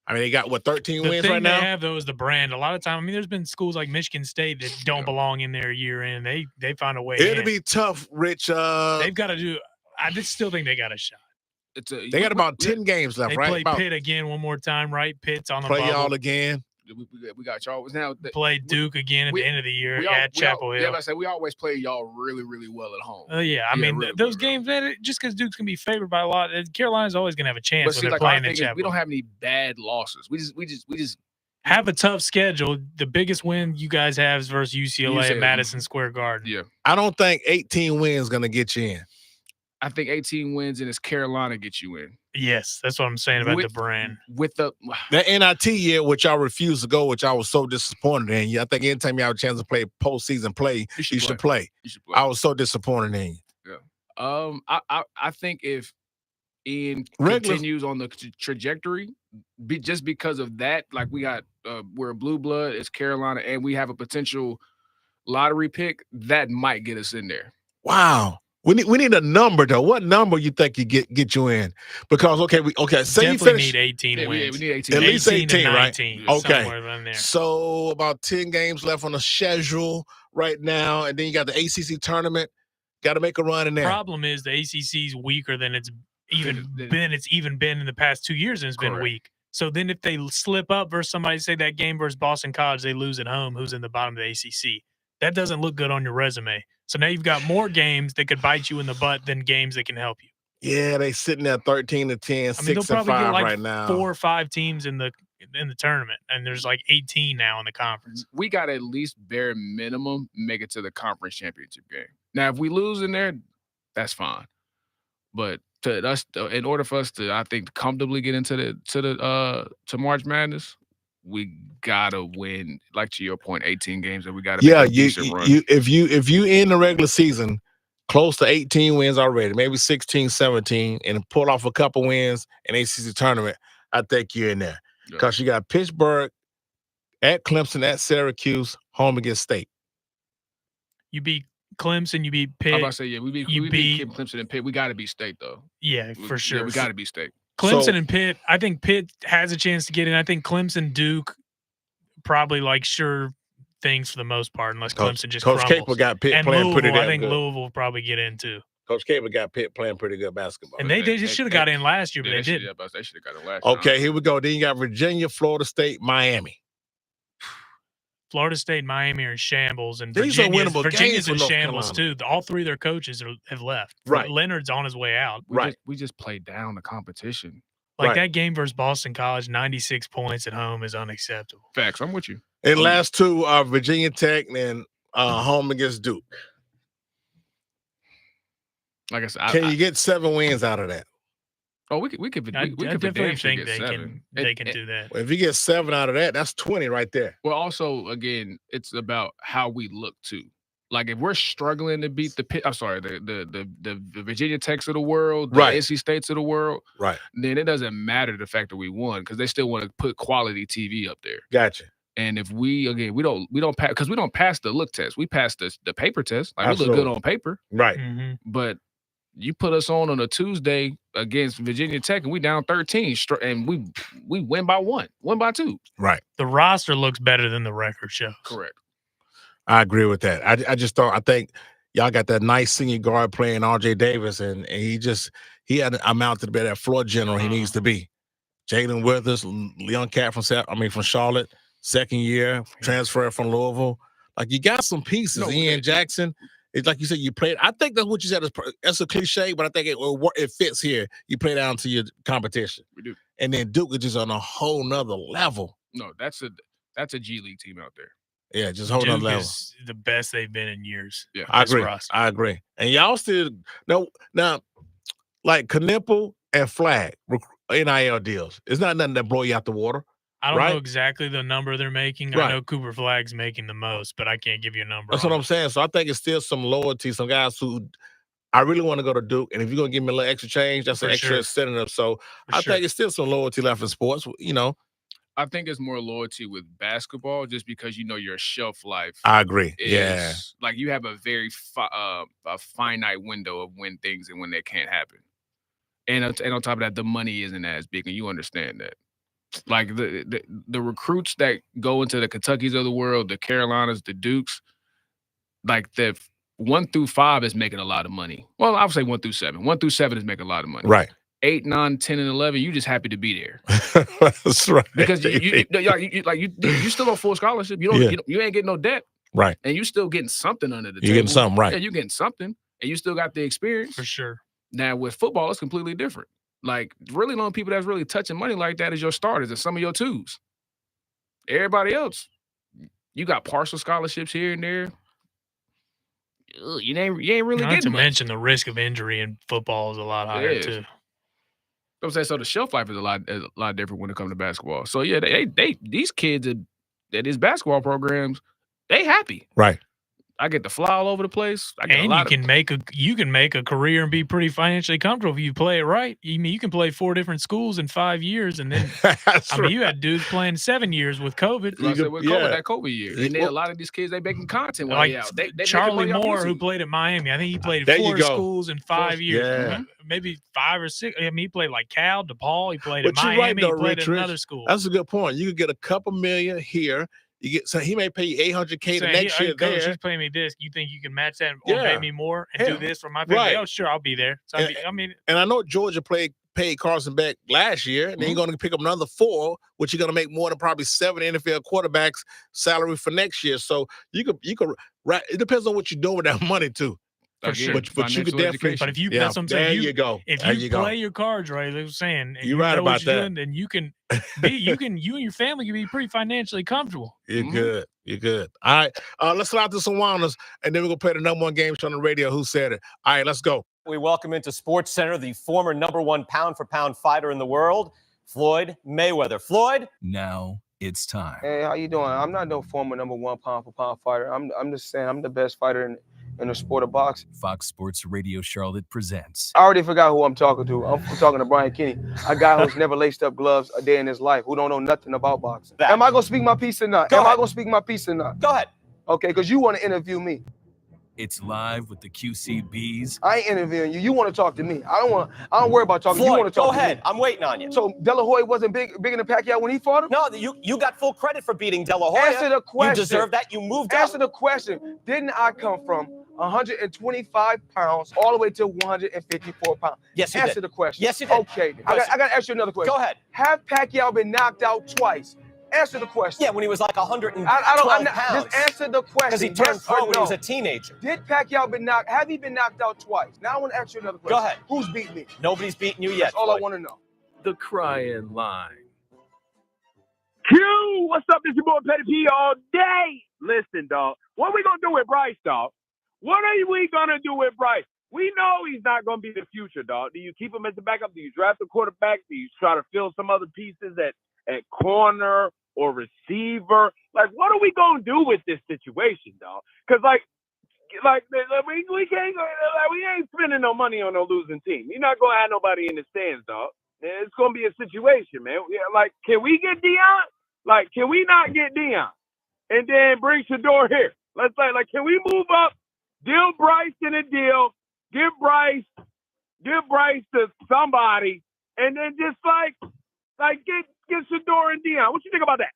I mean, they got 13 wins right now. They have though is the brand. A lot of time, I mean, there's been schools like Michigan State that don't belong in there year in. They find a way. It'll be tough, Rich. They've got to do. I just still think they got a shot. They got about 10 games left, right? They play Pitt again one more time, right? Pitt's on the play bubble. y'all again. We got y'all now. Play Duke again at the end of the year at Chapel Hill. Yeah, I say we always play y'all really, really well at home. I mean really, those really games, man, just because Duke's gonna be favored by a lot, Carolina's always gonna have a chance but when they're playing in Chapel. We don't have any bad losses. We just have a tough schedule. The biggest win you guys have is versus UCLA at Madison Square Garden. Yeah, I don't think 18 wins gonna get you in. I think 18 wins and it's Carolina gets you in. Yes, that's what I'm saying about the brand. With the NIT year, which I refused to go, which I was so disappointed in. I think anytime you have a chance to play postseason play, you should play. I was so disappointed in you. Yeah. I think if Ian continues on the trajectory, just because of that, like we got we're a blue blood, it's Carolina, and we have a potential lottery pick, that might get us in there. Wow. We need a number though. What number you think you get you in? Because say you finish, need 18 wins. We need 18. At least 18, and right? 19, Okay. somewhere around there. So about 10 games left on the schedule right now, and then you got the ACC tournament. Got to make a run in there. Problem is the ACC's weaker than it's even been in the past 2 years, and it's been weak. So then if they slip up versus somebody, say that game versus Boston College, they lose at home, who's in the bottom of the ACC. That doesn't look good on your resume. So now you've got more games that could bite you in the butt than games that can help you. Yeah, they sitting at 13-10, 6-5 right now. 4 or 5 teams in the tournament, and there's like 18 now in the conference. We got to at least bare minimum make it to the conference championship game. Now, if we lose in there, that's fine. But in order for us to, I think, comfortably get into to March Madness, we gotta win, like to your point, 18 games, and we gotta make a decent run. If you in the regular season close to 18 wins already, maybe 16, 17, and pull off a couple wins in ACC tournament, I think you're in there. Because you got Pittsburgh, at Clemson, at Syracuse, home against State. You beat Clemson, you beat Pitt. I'm about to say, we beat Clemson and Pitt. We got to beat State, though. Yeah, for sure. Yeah, we got to beat State. Clemson and Pitt, I think Pitt has a chance to get in. I think Clemson, Duke, probably like sure things for the most part, unless Clemson just Coach crumbles. Capel got Pitt and playing pretty Louisville, damn I think good. Louisville will probably get in too. Coach Capel got Pitt playing pretty good basketball. And they should have got in last year, but they didn't. They should have got in last year. Okay, here we go. Then you got Virginia, Florida State, Miami. Florida State, Miami are in shambles, and These are winnable Virginia's games in for North shambles Carolina. too. All 3 of their coaches have left. Right. Leonard's on his way out. We just played down the competition. Like that game versus Boston College, 96 points at home is unacceptable. Facts. I'm with you. And last 2 are Virginia Tech and home against Duke. Like I said, can you get 7 wins out of that? Oh, we could. I Think they can do that. Well, if you get 7 out of that, that's 20 right there. Well, also, again, it's about how we look too. Like if we're struggling to beat the Virginia Techs of the world, the NC States of the world, right? Then it doesn't matter the fact that we won because they still want to put quality TV up there. Gotcha. And if we don't pass because we don't pass the look test, we pass the paper test. Like Absolutely. we look good on paper, right? Mm-hmm. But you put us on a Tuesday against Virginia Tech, and we down 13, and we win by 1 by 2. Right. The roster looks better than the record shows. Correct. I agree with that. I think y'all got that nice senior guard playing R.J. Davis, and he had an amount to be that floor general he needs to be. Jalen Withers, young cat from Charlotte, second year, transfer from Louisville. Like you got some pieces. Ian Jackson. It's like you said, you played. I think that's what you said. That's a cliche, but I think it fits here. You play down to your competition. We do. And then Duke is just on a whole nother level. No, that's a G League team out there. Yeah, just whole nother level. Is the best they've been in years. Yeah, I agree. And y'all still now, like Knipple and Flag NIL deals. It's not nothing that blow you out the water. I don't know exactly the number they're making. Right. I know Cooper Flag's making the most, but I can't give you a number. That's what I'm saying. So I think it's still some loyalty, some guys who I really want to go to Duke. And if you're going to give me a little extra change, that's an extra incentive. So I think it's still some loyalty left in sports, I think it's more loyalty with basketball just because your shelf life. I agree. Is, like you have a very a finite window of when things and when they can't happen. And on top of that, the money isn't as big, and you understand that. Like the recruits that go into the Kentuckys of the world, the Carolinas, the Dukes, like the 1 through 5 is making a lot of money. Well, I would say 1 through 7. 1 through 7 is making a lot of money. Right. 8, 9, 10, and 11, you just happy to be there. That's right. Because you still on full scholarship. You ain't getting no debt. Right. And you still getting something under the table. You're getting something, right. Yeah, you're getting something. And you still got the experience. For sure. Now with football, it's completely different. Like really the only people that's really touching money like that is your starters and some of your twos. Everybody else, you got partial scholarships here and there. You ain't really Not getting to much. mention the risk of injury in football is a lot higher too. I'm saying so the shelf life is a lot different when it comes to basketball. So yeah, they these kids at these basketball programs, they happy. Right. I get to fly all over the place. I get And a lot you can make a career and be pretty financially comfortable if you play it right. You can play 4 different schools in 5 years, and then you had dudes playing 7 years with COVID. Like I said, with COVID, that COVID year, and then a lot of these kids they making content while Like they out. They Charlie making money Moore, off who music. played at Miami. I think he played There at you 4 go. schools in 5 years. Yeah. Maybe 5 or 6. I mean, he played like Cal, DePaul. He played at But you're Miami. right, though, he played Rich. at another school. That's a good point. You could get a couple million here. You get so he may pay you $800K the next year Coach, there. he's paying me this. You think you can match that or pay me more and do this for my family? Right. Oh, sure, I'll be there. So and I know Georgia paid Carson Beck last year, and then you're going to pick up another 4, which you're going to make more than probably 7 NFL quarterbacks salary for next year. So you could it depends on what you're doing with that money too. For sure. But you could definitely. But if you, that's what I'm saying. You go. If you play your cards right, like I was saying, and you're right know about what you're that. doing, then you can be, you and your family can be pretty financially comfortable. You're good. You're good. All right. Let's slide to some whiners, and then we're going to play the #1 game show on the radio. Who said it? All right, let's go. We welcome into Sports Center the former #1 pound-for-pound fighter in the world, Floyd Mayweather. Floyd? Now it's time. Hey, how you doing? I'm not no former #1 pound-for-pound fighter. I'm just saying I'm the best fighter in the sport of boxing. Fox Sports Radio Charlotte presents. I already forgot who I'm talking to. I'm talking to Brian Kenny, a guy who's never laced up gloves a day in his life, who don't know nothing about boxing. Am I going to speak my piece or not? Go ahead. I going to speak my piece or not? Go ahead. Okay, because you want to interview me. It's live with the QCBs. I ain't interviewing you. You want to talk to me. I don't worry about talking. Floyd, you want to talk go to ahead. me. I'm waiting on you. So De La Hoya wasn't bigger than Pacquiao when he fought him? No, you got full credit for beating De La Hoya. Answer the question. You deserve that. You moved up. Answer the question. Didn't I come from 125 pounds all the way to 154 pounds? Yes, you Answer did. the question. Yes, you did. Okay. I got to ask you another question. Go ahead. Have Pacquiao been knocked out twice? Answer the question. Yeah, when he was like 112 pounds. Just answer the question. Because he turned yes pro or when no. he was a teenager. Did Pacquiao have he been knocked out twice? Now I want to ask you another question. Go ahead. Who's beat me? Nobody's beaten you yet. That's all Floyd. I want to know. The crying line. Q, what's up? This your boy Petty P all day. Listen, dog. What we gonna do with Bryce, dog? What are we gonna do with Bryce? We know he's not gonna be the future, dog. Do you keep him as the backup? Do you draft a quarterback? Do you try to fill some other pieces at corner or receiver? Like, what are we gonna do with this situation, dog? Because we can't go. We ain't spending no money on no losing team. You're not gonna have nobody in the stands, dog. It's gonna be a situation, man. Like, can we get Deion? Like, can we not get Deion and then bring Shador here? Let's like, can we move up? Deal Bryce in a deal. Give Bryce to somebody, and then just like get Shador and Deion. What you think about that?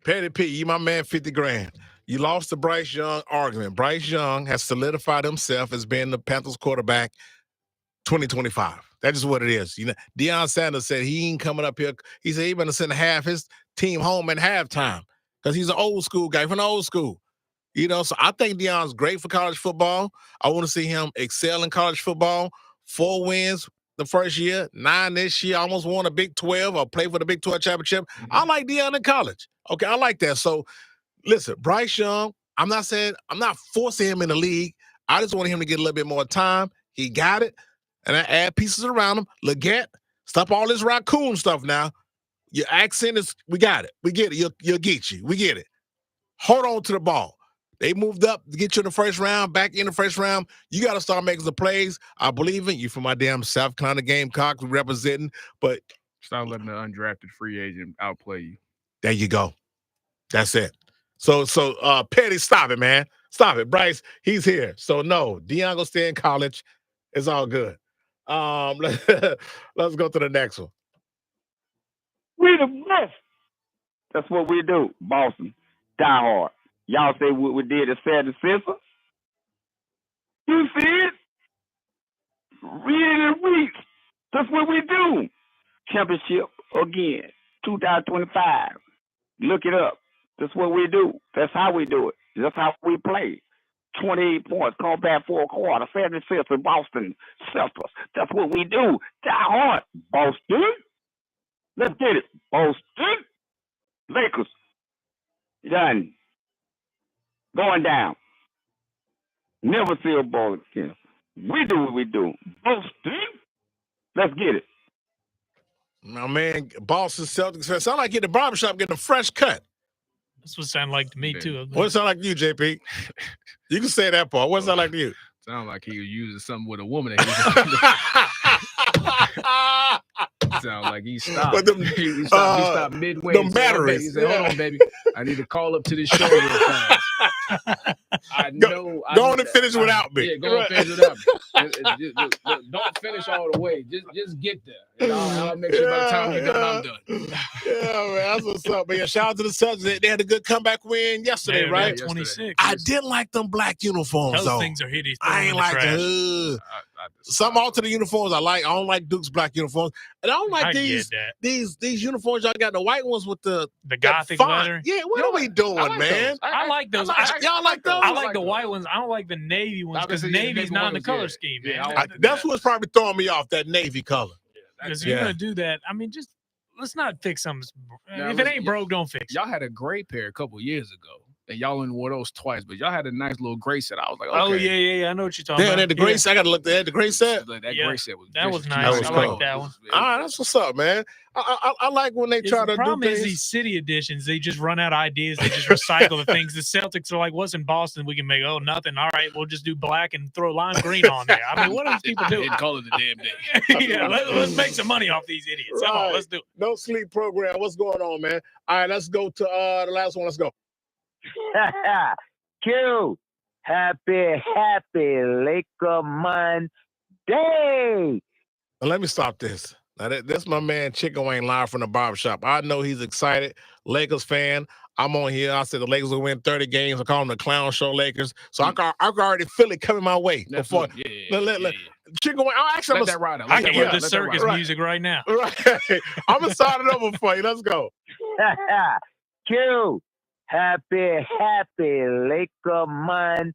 Petty P, you my man, 50 grand. You lost the Bryce Young argument. Bryce Young has solidified himself as being the Panthers quarterback 2025. That's just what it is. You know, Deion Sanders said he ain't coming up here. He said he better send half his team home at halftime because he's an old school guy from the old school. You know, so I think Deion's great for college football. I want to see him excel in college football. 4 wins the first year, 9 this year, almost won a Big 12 or play for the Big 12 championship. I like Deion in college. Okay, I like that. So, listen, Bryce Young, I'm not forcing him in the league. I just want him to get a little bit more time. He got it. And I add pieces around him. Leggett, stop all this raccoon stuff now. Your accent is, we got it. We get it. You'll get you. We get it. Hold on to the ball. They moved up to get you in the first round, back in the first round. You got to start making some plays. I believe in you for my damn South Carolina Gamecocks representing, but stop letting the undrafted free agent outplay you. There you go. That's it. So Petty, stop it, man. Stop it. Bryce, he's here. So no, Deion gonna stay in college. It's all good. Let's go to the next one. We the best. That's what we do. Boston. Die hard. Y'all say what we did is fair to censor. You see it? Read and read. That's what we do. Championship again. 2025. Look it up. That's what we do. That's how we do it. That's how we play. 28 points, come back for a quarter, 75th in Boston Celtics. That's what we do. Die hard. Boston. Let's get it. Boston. Lakers. Done. Going down. Never see a ball again. We do what we do. Boston. Let's get it. My man, Boston Celtics. Sound like you're at the barbershop getting a fresh cut. That's what it sounded like to me, too. What it sound like to you, JP? You can say that part. What's that like to you? Sound like he was using something with a woman. That sound like he stopped. But them, he stopped midway. Them and said, batteries. He said, hold on, baby. I need to call up to this show real fast. I know. Go on and finish without me. Yeah, go on and finish without me. Don't finish all the way. Just get there. And I'll make sure by the time you done, I'm done. Yeah, man, that's what's up. But yeah, shout out to the Celtics. They had a good comeback win yesterday, Yeah, right? 26. I didn't like them black uniforms, Those though. things are hideous. I ain't like some alternate uniforms. I don't like Duke's black uniforms, and I don't like these uniforms. Y'all got the white ones with the gothic font. letter. Yeah, what are we doing, man? I like those. Y'all like those? I like the white ones. I don't like the navy ones because navy's not in the color scheme, man. That's what's probably throwing me off, that navy color. Because you're gonna do that. I mean, just let's not fix something. If it ain't broke, don't fix it. Y'all had a gray pair a couple years ago. And y'all only wore those twice, but y'all had a nice little gray set. I was like, okay. Oh yeah. I know what you're talking about. The gray set. I got to look at the gray set. That gray set was that was nice. I like that one. All right, that's what's up, man. I like when they try to do things. The problem is these city editions. They just run out of ideas. They just recycle the things. The Celtics are like, what's in Boston? We can make nothing. All right, we'll just do black and throw lime green on there. I mean, what are these people doing? And call it the damn day. Yeah, let's make some money off these idiots. Come on, let's do it. No sleep program. What's going on, man? All right, let's go to the last one. Let's go. Q, happy Laker Monday. Now, let me stop this. Now, that's my man Chicken Wayne live from the barbershop. I know he's excited. Lakers fan. I'm on here. I said the Lakers will win 30 games. I call them the Clown Show Lakers. So I can already feel it coming my way. Before, Chicken Wayne, let that ride out. I can hear the circus music right now. Right. I'm going to start it over for you. Let's go. Q, happy Laker Monday.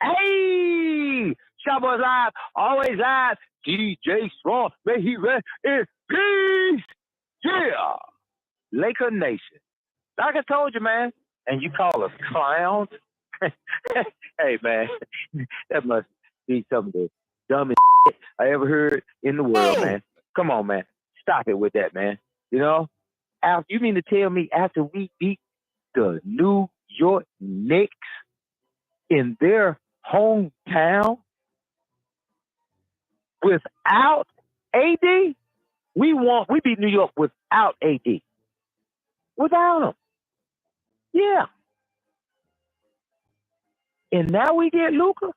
Hey, Showboys Live, always live. DJ Strong, may he rest in peace. Yeah, Laker Nation. Like I told you, man, and you call us clowns. Hey, man, that must be some of the dumbest shit I ever heard in the world, man. Come on, man. Stop it with that, man. You know? You mean to tell me after we beat the New York Knicks in their hometown without AD? We beat New York without AD. Without him. Yeah. And now we get Luka?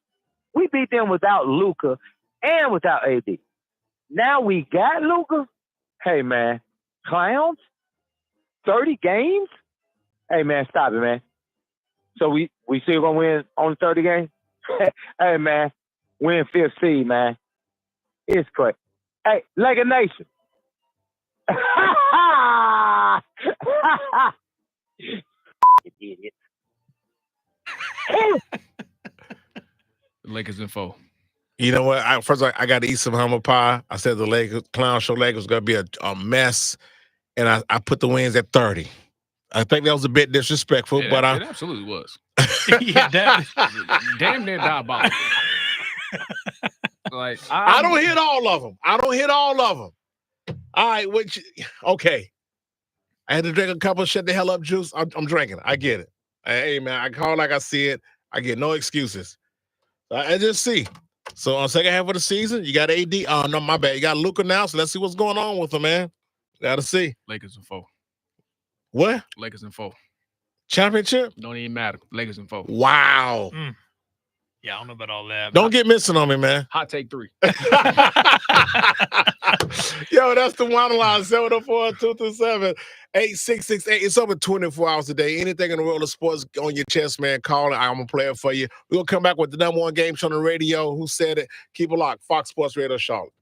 We beat them without Luka and without AD. Now we got Luka? Hey, man. Clowns? 30 games? Hey, man, stop it, man. So we still going to win on 30 games? Hey, man, win 5th seed, man. It's crazy. Hey, Laker Nation. Idiot. Lakers info. You know what? First, I got to eat some humble pie. I said the Lakers, Clown Show Lakers was going to be a mess. And I put the wins at 30. I think that was a bit disrespectful, Yeah, but it absolutely was. Damn near diabolical. Like I don't hit all of them. All right, okay. I had to drink a couple of shut the hell up juice. I'm drinking. I get it. Hey, man, I call like I see it. I get no excuses. I just see. So on second half of the season, you got AD. Oh, no, my bad. You got Luka now, so let's see what's going on with him, man. Gotta see. Lakers and 4. What? Lakers and 4. Championship? Don't even matter. Lakers and 4. Wow. Yeah, I don't know about all that. Don't get missing on me, man. Hot take 3. Yo, that's the WHINER line, 704-227-8668. It's over 24 hours a day. Anything in the world of sports on your chest, man, call it. I'm going to play it for you. We're going to come back with the #1 game show on the radio. Who said it? Keep it locked. Fox Sports Radio Charlotte.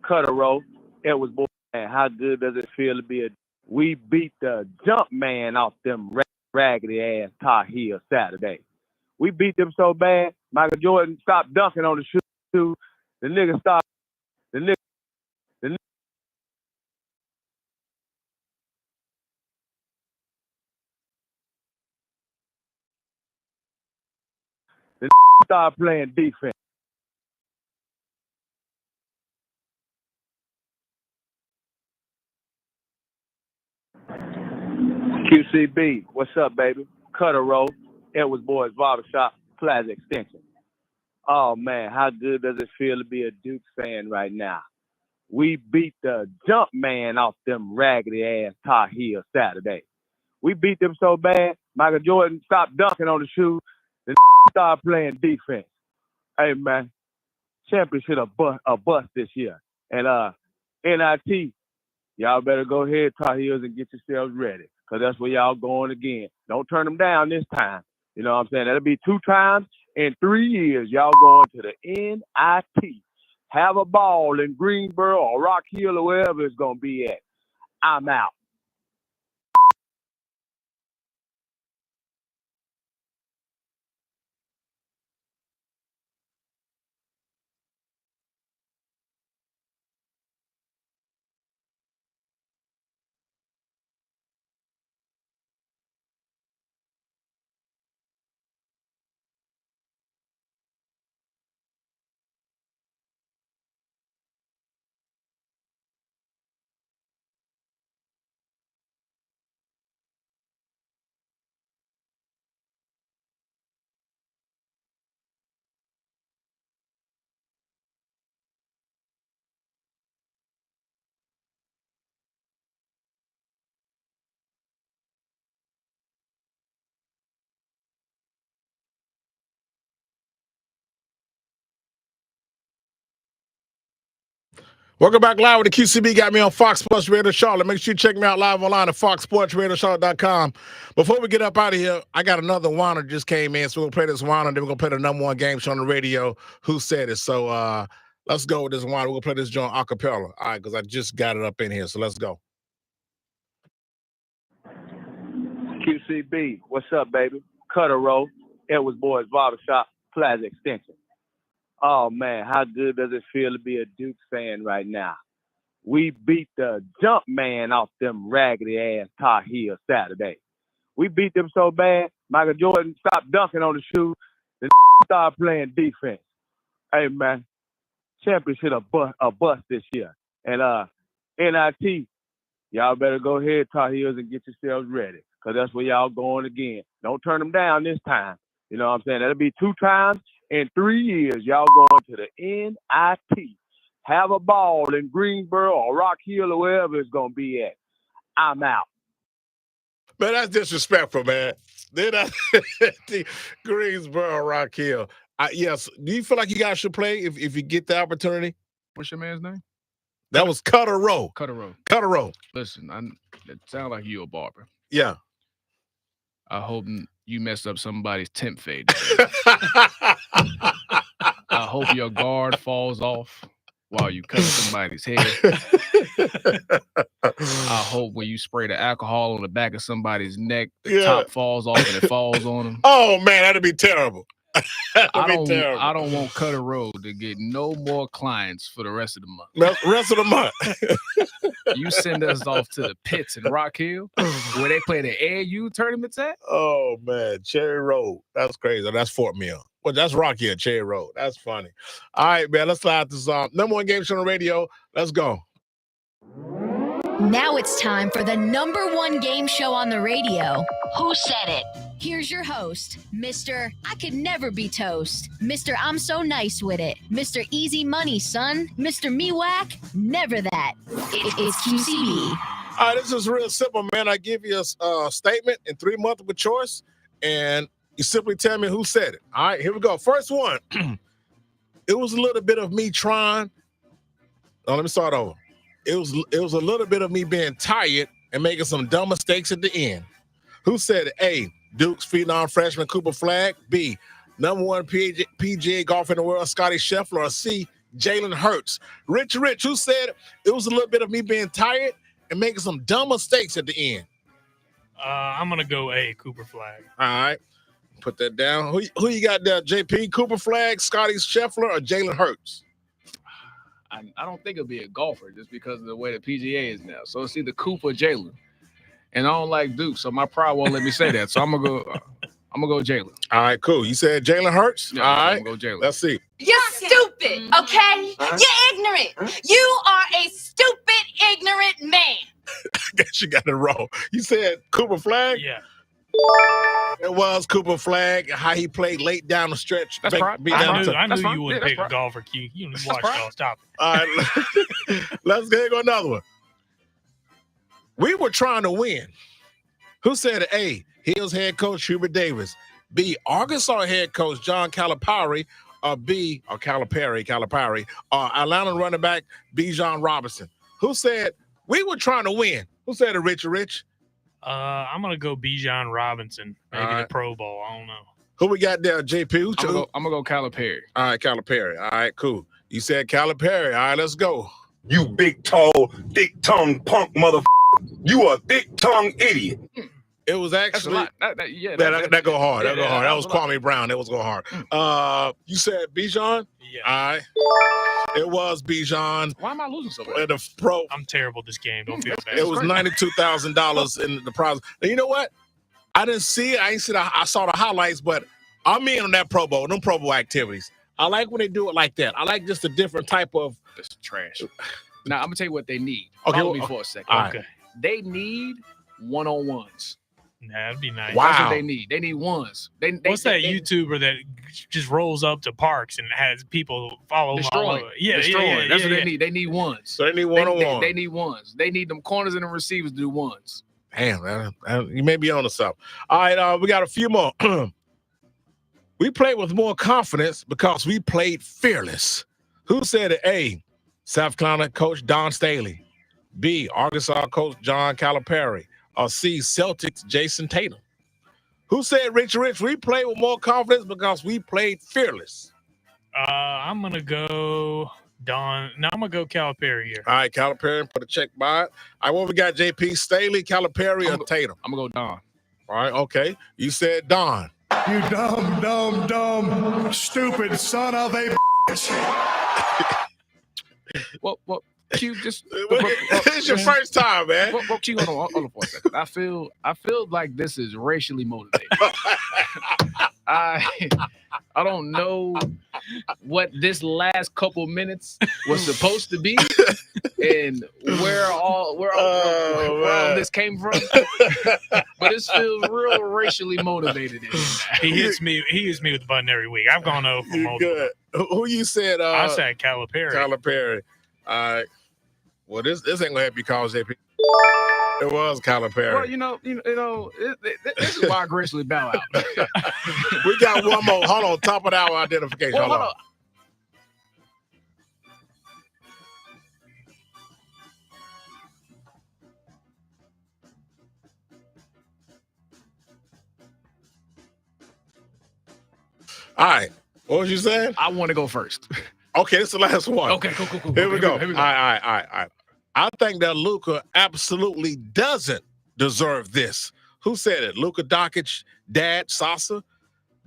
Cutter roll. It was boy. Man, how good does it feel to be a? We beat the jump man off them raggedy ass Tar Heels Saturday. We beat them so bad, Michael Jordan stopped dunking on the shoe. The nigga stopped. The nigga. Started playing defense. QCB, what's up, baby? Cutter roll. Edwards Boys Barbershop, Plaza Extension. Oh man, how good does it feel to be a Duke fan right now? We beat the jump man off them raggedy ass Tar Heels Saturday. We beat them so bad, Michael Jordan stopped dunking on the shoe. The started playing defense. Hey man, championship a bust this year. And NIT, y'all better go ahead, Tar Heels, and get yourselves ready, because that's where y'all going again. Don't turn them down this time. You know what I'm saying? That'll be 2 times in 3 years. Y'all going to the NIT. Have a ball in Greensboro or Rock Hill or wherever it's going to be at. I'm out. Welcome back live with the QCB. Got me on Fox Sports Radio Charlotte. Make sure you check me out live online at foxsportsradiocharlotte.com. Before we get up out of here, I got another whiner just came in, so we're going to play this whiner, then we're going to play the number 1 game show on the radio, Who Said It. So let's go with this whiner. We're going to play this joint a cappella, all right, because I just got it up in here, so let's go. QCB, what's up, baby? Cutter roll. Edwards Boys Barbershop, Plaza Extension. Oh man, how good does it feel to be a Duke fan right now? We beat the jump man off them raggedy ass Tar Heels Saturday. We beat them so bad, Michael Jordan stopped dunking on the shoe. The started playing defense. Hey man, championship a bust this year. And NIT, y'all better go ahead, Tar Heels, and get yourselves ready, because that's where y'all going again. Don't turn them down this time. You know what I'm saying? That'll be 2 times in 3 years. Y'all going to the NIT. Have a ball in Greensboro or Rock Hill or wherever it's going to be at. I'm out. Man, that's disrespectful, man. Then Greensboro, Rock Hill. Yes. Do you feel like you guys should play if you get the opportunity? What's your man's name? That was Cutter Row. Cutter Row. Cutter Row. Listen, it sounds like you a barber. Yeah. I hope you messed up somebody's temp fade. I hope your guard falls off while you cut somebody's head. I hope when you spray the alcohol on the back of somebody's neck, the top falls off and it falls on them. Oh man, that'd be terrible. I don't want Cutter Road to get no more clients for the rest of the month. The rest of the month. You send us off to the pits in Rock Hill where they play the AAU tournaments at? Oh man, Cherry Road. That's crazy. That's Fort Mill. Well, that's Rock Hill, Cherry Road. That's funny. All right, man. Let's slide this on. Number 1 game show on the radio. Let's go. Now it's time for the number 1 game show on the radio. Who Said It? Here's your host, Mr. I Could Never Be Toast, Mr. I'm So Nice With It, Mr. Easy Money, son, Mr. Me Whack, never that. It's QCB. All right, this is real simple, man. I give you a statement in 3 multiple choice, and you simply tell me who said it. All right, here we go. First one. It was a little bit of me trying. Oh, let me start over. It was a little bit of me being tired and making some dumb mistakes at the end. Who said it? A, Duke's phenom freshman Cooper Flagg. B, number 1 PGA golfer in the world, Scotty Scheffler. Or C, Jalen Hurts. Rich, who said it was a little bit of me being tired and making some dumb mistakes at the end? I'm going to go A, Cooper Flag. All right. Put that down. Who you got there, JP? Cooper Flag, Scotty Scheffler, or Jalen Hurts? I don't think it'll be a golfer just because of the way the PGA is now. So it's either Cooper or Jalen. And I don't like Duke, so my pride won't let me say that. So I'm gonna go Jalen. All right, cool. You said Jalen Hurts? Yeah, all right. I'm gonna go Jalen. Let's see. You're stupid, okay? You're ignorant. You are a stupid, ignorant man. I guess you got it wrong. You said Cooper Flag? Yeah. It was Cooper Flag, how he played late down the stretch. That's right. I knew you wouldn't pick a golfer, Q. You didn't watch golf. Stop it. All right, let's go another one. We were trying to win. Who said it? A, Hills head coach Hubert Davis. B, Arkansas head coach John Calipari. Or B, or Calipari. Or Atlanta running back Bijan Robinson. Who said we were trying to win? Who said it, Rich? I'm going to go Bijan Robinson. Maybe the Pro Bowl. I don't know. Who we got there, JP? I'm going to go Calipari. All right, Calipari. All right, cool. You said Calipari. All right, let's go. You big, tall, thick-tongued punk motherfucker. You a thick-tongued idiot. It was actually that go hard. Yeah, that go hard. That was Kwame Brown. That was go hard. You said Bijan? Yeah. All right. It was Bijan. Why am I losing so much? The pro. I'm terrible at this game. Don't feel bad. It was $92,000 in the prize. And you know what? I didn't see it. I saw the highlights, but I'm in on that Pro Bowl, them Pro Bowl activities. I like when they do it like that. I like just a different type of. This is trash. Now, I'm going to tell you what they need. Okay, Follow me for a second. Okay. They need one-on-ones. That'd be nice. Wow. That's what they need. They need ones. What's that YouTuber that just rolls up to parks and has people follow him all over? Destroying. That's what they need. They need ones. So they need one-on-one. They need ones. They need them corners and the receivers to do ones. Damn, man. You may be on to something. All right, we got a few more. We played with more confidence because we played fearless. Who said it? A, South Carolina coach Don Staley. B, Arkansas coach John Calipari. Or C, Celtics Jason Tatum. Who said, Rich, we played with more confidence because we played fearless? I'm going to go Don. No, I'm going to go Calipari here. All right, Calipari, put a check by it. All right, what we got, JP? Staley, Calipari, or Tatum? I'm going to go Don. All right, okay. You said Don. You dumb, stupid son of a bitch. Well, Q, just it's your first time, man. Well, Q, hold on for a second. I feel like this is racially motivated. I don't know what this last couple minutes was supposed to be, and where all this came from. But it feels real racially motivated. He hits me with the button every week. I've gone over for multiple. Good. Who you said? I said Calipari. Calipari. All right. Well, this ain't gonna help you call JP. It was Calipari. Well, you know, this is why I gracefully bow out. We got one more. Hold on, top of the hour identification. Well, hold on. All right. What was you saying? I want to go first. Okay, this is the last one. Okay, cool. Here we go. All right. I think that Luka absolutely doesn't deserve this. Who said it? Luka Doncic, dad, Sasa.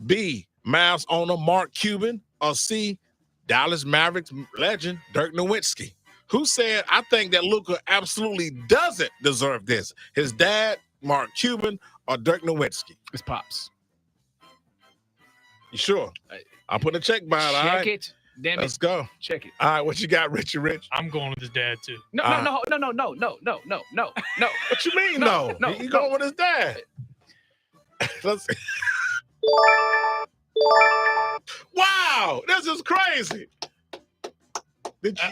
B, Mavs owner Mark Cuban. Or C, Dallas Mavericks legend Dirk Nowitzki. Who said, I think that Luka absolutely doesn't deserve this? His dad, Mark Cuban, or Dirk Nowitzki? It's Pops. You sure? I'll put a check by it. Check it. Damn it. Let's go. Check it. All right, what you got, Richie Rich? I'm going with his dad too. No. What you mean, no? You going with his dad? Let's see. Wow, this is crazy.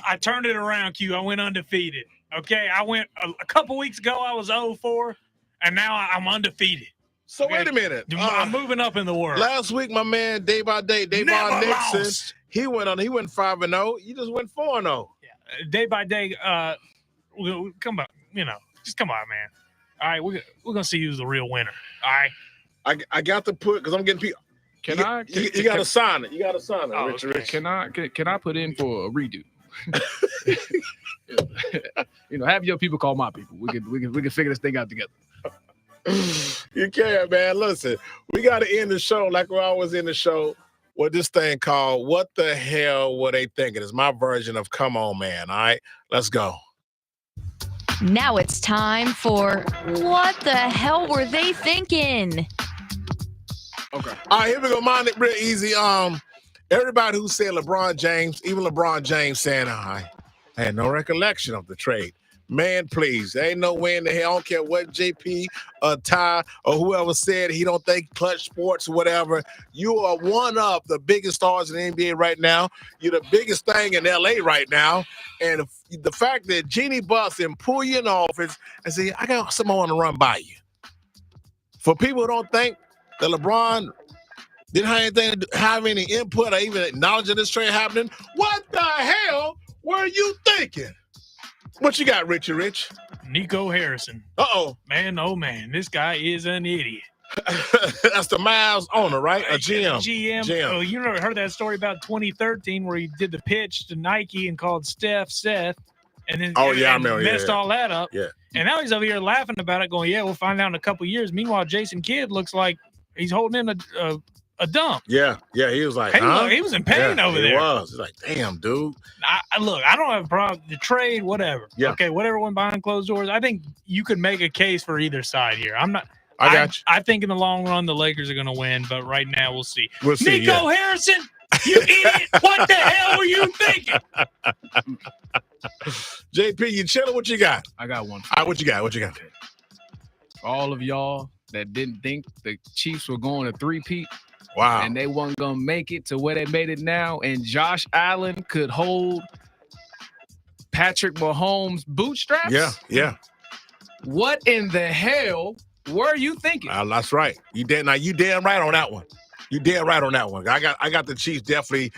I turned it around, Q. I went undefeated. Okay, I went a couple weeks ago. I was 0-4, and now I'm undefeated. So wait a minute. I'm moving up in the world. Last week, my man, day by day, Davon Nixon, he went 5-0. You just went 4-0. Yeah, day by day. Come on, just come on, man. All right, we're gonna see who's the real winner. All right. I got to put because I'm getting people. Can I? You got to sign it. You got to sign it, Richard. Can I put in for a redo? Have your people call my people. We can figure this thing out together. You can, man. Listen, we got to end the show like we always end the show with this thing called "What the Hell Were They Thinking?" It's my version of "Come On, Man." All right, let's go. Now it's time for What the Hell Were They Thinking? Okay. All right, here we go. Mine it real easy. Everybody who said LeBron James, even LeBron James saying, I had no recollection of the trade. Man, please. There ain't no way in the hell. I don't care what JP or Ty or whoever said he don't think Clutch Sports or whatever. You are one of the biggest stars in the NBA right now. You're the biggest thing in LA right now. And the fact that Jeannie Buss and pull you in the office and say, I got someone I want to run by you. For people who don't think that LeBron didn't have any input or even acknowledge of this trade happening, what the hell were you thinking? What you got, Richie Rich? Nico Harrison. Uh-oh. Man, oh, man. This guy is an idiot. That's the Mavs owner, right? A GM. GM. Oh, you never heard that story about 2013 where he did the pitch to Nike and called Steph Seth and then I remember, messed all that up. Yeah. And now he's over here laughing about it going, yeah, we'll find out in a couple years. Meanwhile, Jason Kidd looks like he's holding in a dump. Yeah, he was like, he was in pain over there. He was. He's like, damn, dude. Look, I don't have a problem. The trade, whatever. Yeah. Okay, whatever went behind closed doors. I think you could make a case for either side here. I got you. I think in the long run, the Lakers are going to win, but right now we'll see. We'll see. Nico Harrison, you idiot. What the hell were you thinking? JP, you chilling? What you got? I got one. All right, what you got? For all of y'all that didn't think the Chiefs were going to three-peat, wow, and they weren't going to make it to where they made it now, and Josh Allen could hold Patrick Mahomes' bootstraps? Yeah. What in the hell were you thinking? That's right. You damn right on that one. You damn right on that one. I got the Chiefs definitely.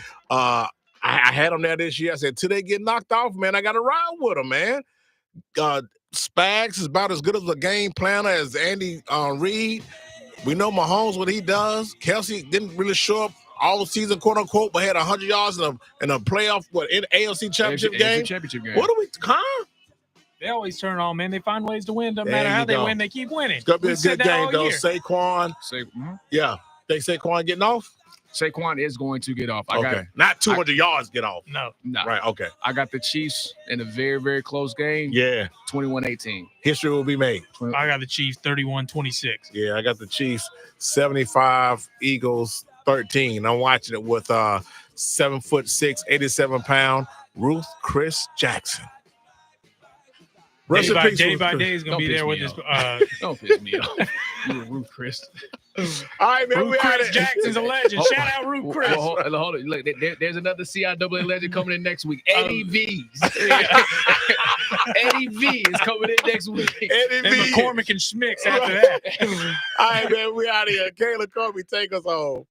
I had them there this year. I said, till they get knocked off, man, I got to ride with them, man. Spags is about as good of a game planner as Andy Reid. We know Mahomes, what he does. Kelsey didn't really show up all the season, quote unquote, but had 100 yards in a playoff, in AFC championship game. What do we? Huh? They always turn on, man. They find ways to win. Doesn't matter how they win, they keep winning. It's gonna be a good game, though. Saquon. Yeah. Think Saquon getting off? Saquon is going to get off. Not 200 yards get off. No. Right, okay. I got the Chiefs in a very, very close game. Yeah. 21-18. History will be made. I got the Chiefs 31-26. Yeah, I got the Chiefs 75, Eagles 13. I'm watching it with 7'6", 87-pound Ruth Chris Jackson. Day by day is going to be there with this. Don't piss me off. You Ruth Chris. All right, man. Ruth Chris Jackson's a legend. Shout out Ruth Chris. Hold on. Look, there's another CIAA legend coming in next week. Eddie V's. Eddie V is coming in next week. Eddie and V. McCormick and Schmicks after that. All right, man. We out of here. Kayla Kobe, take us home.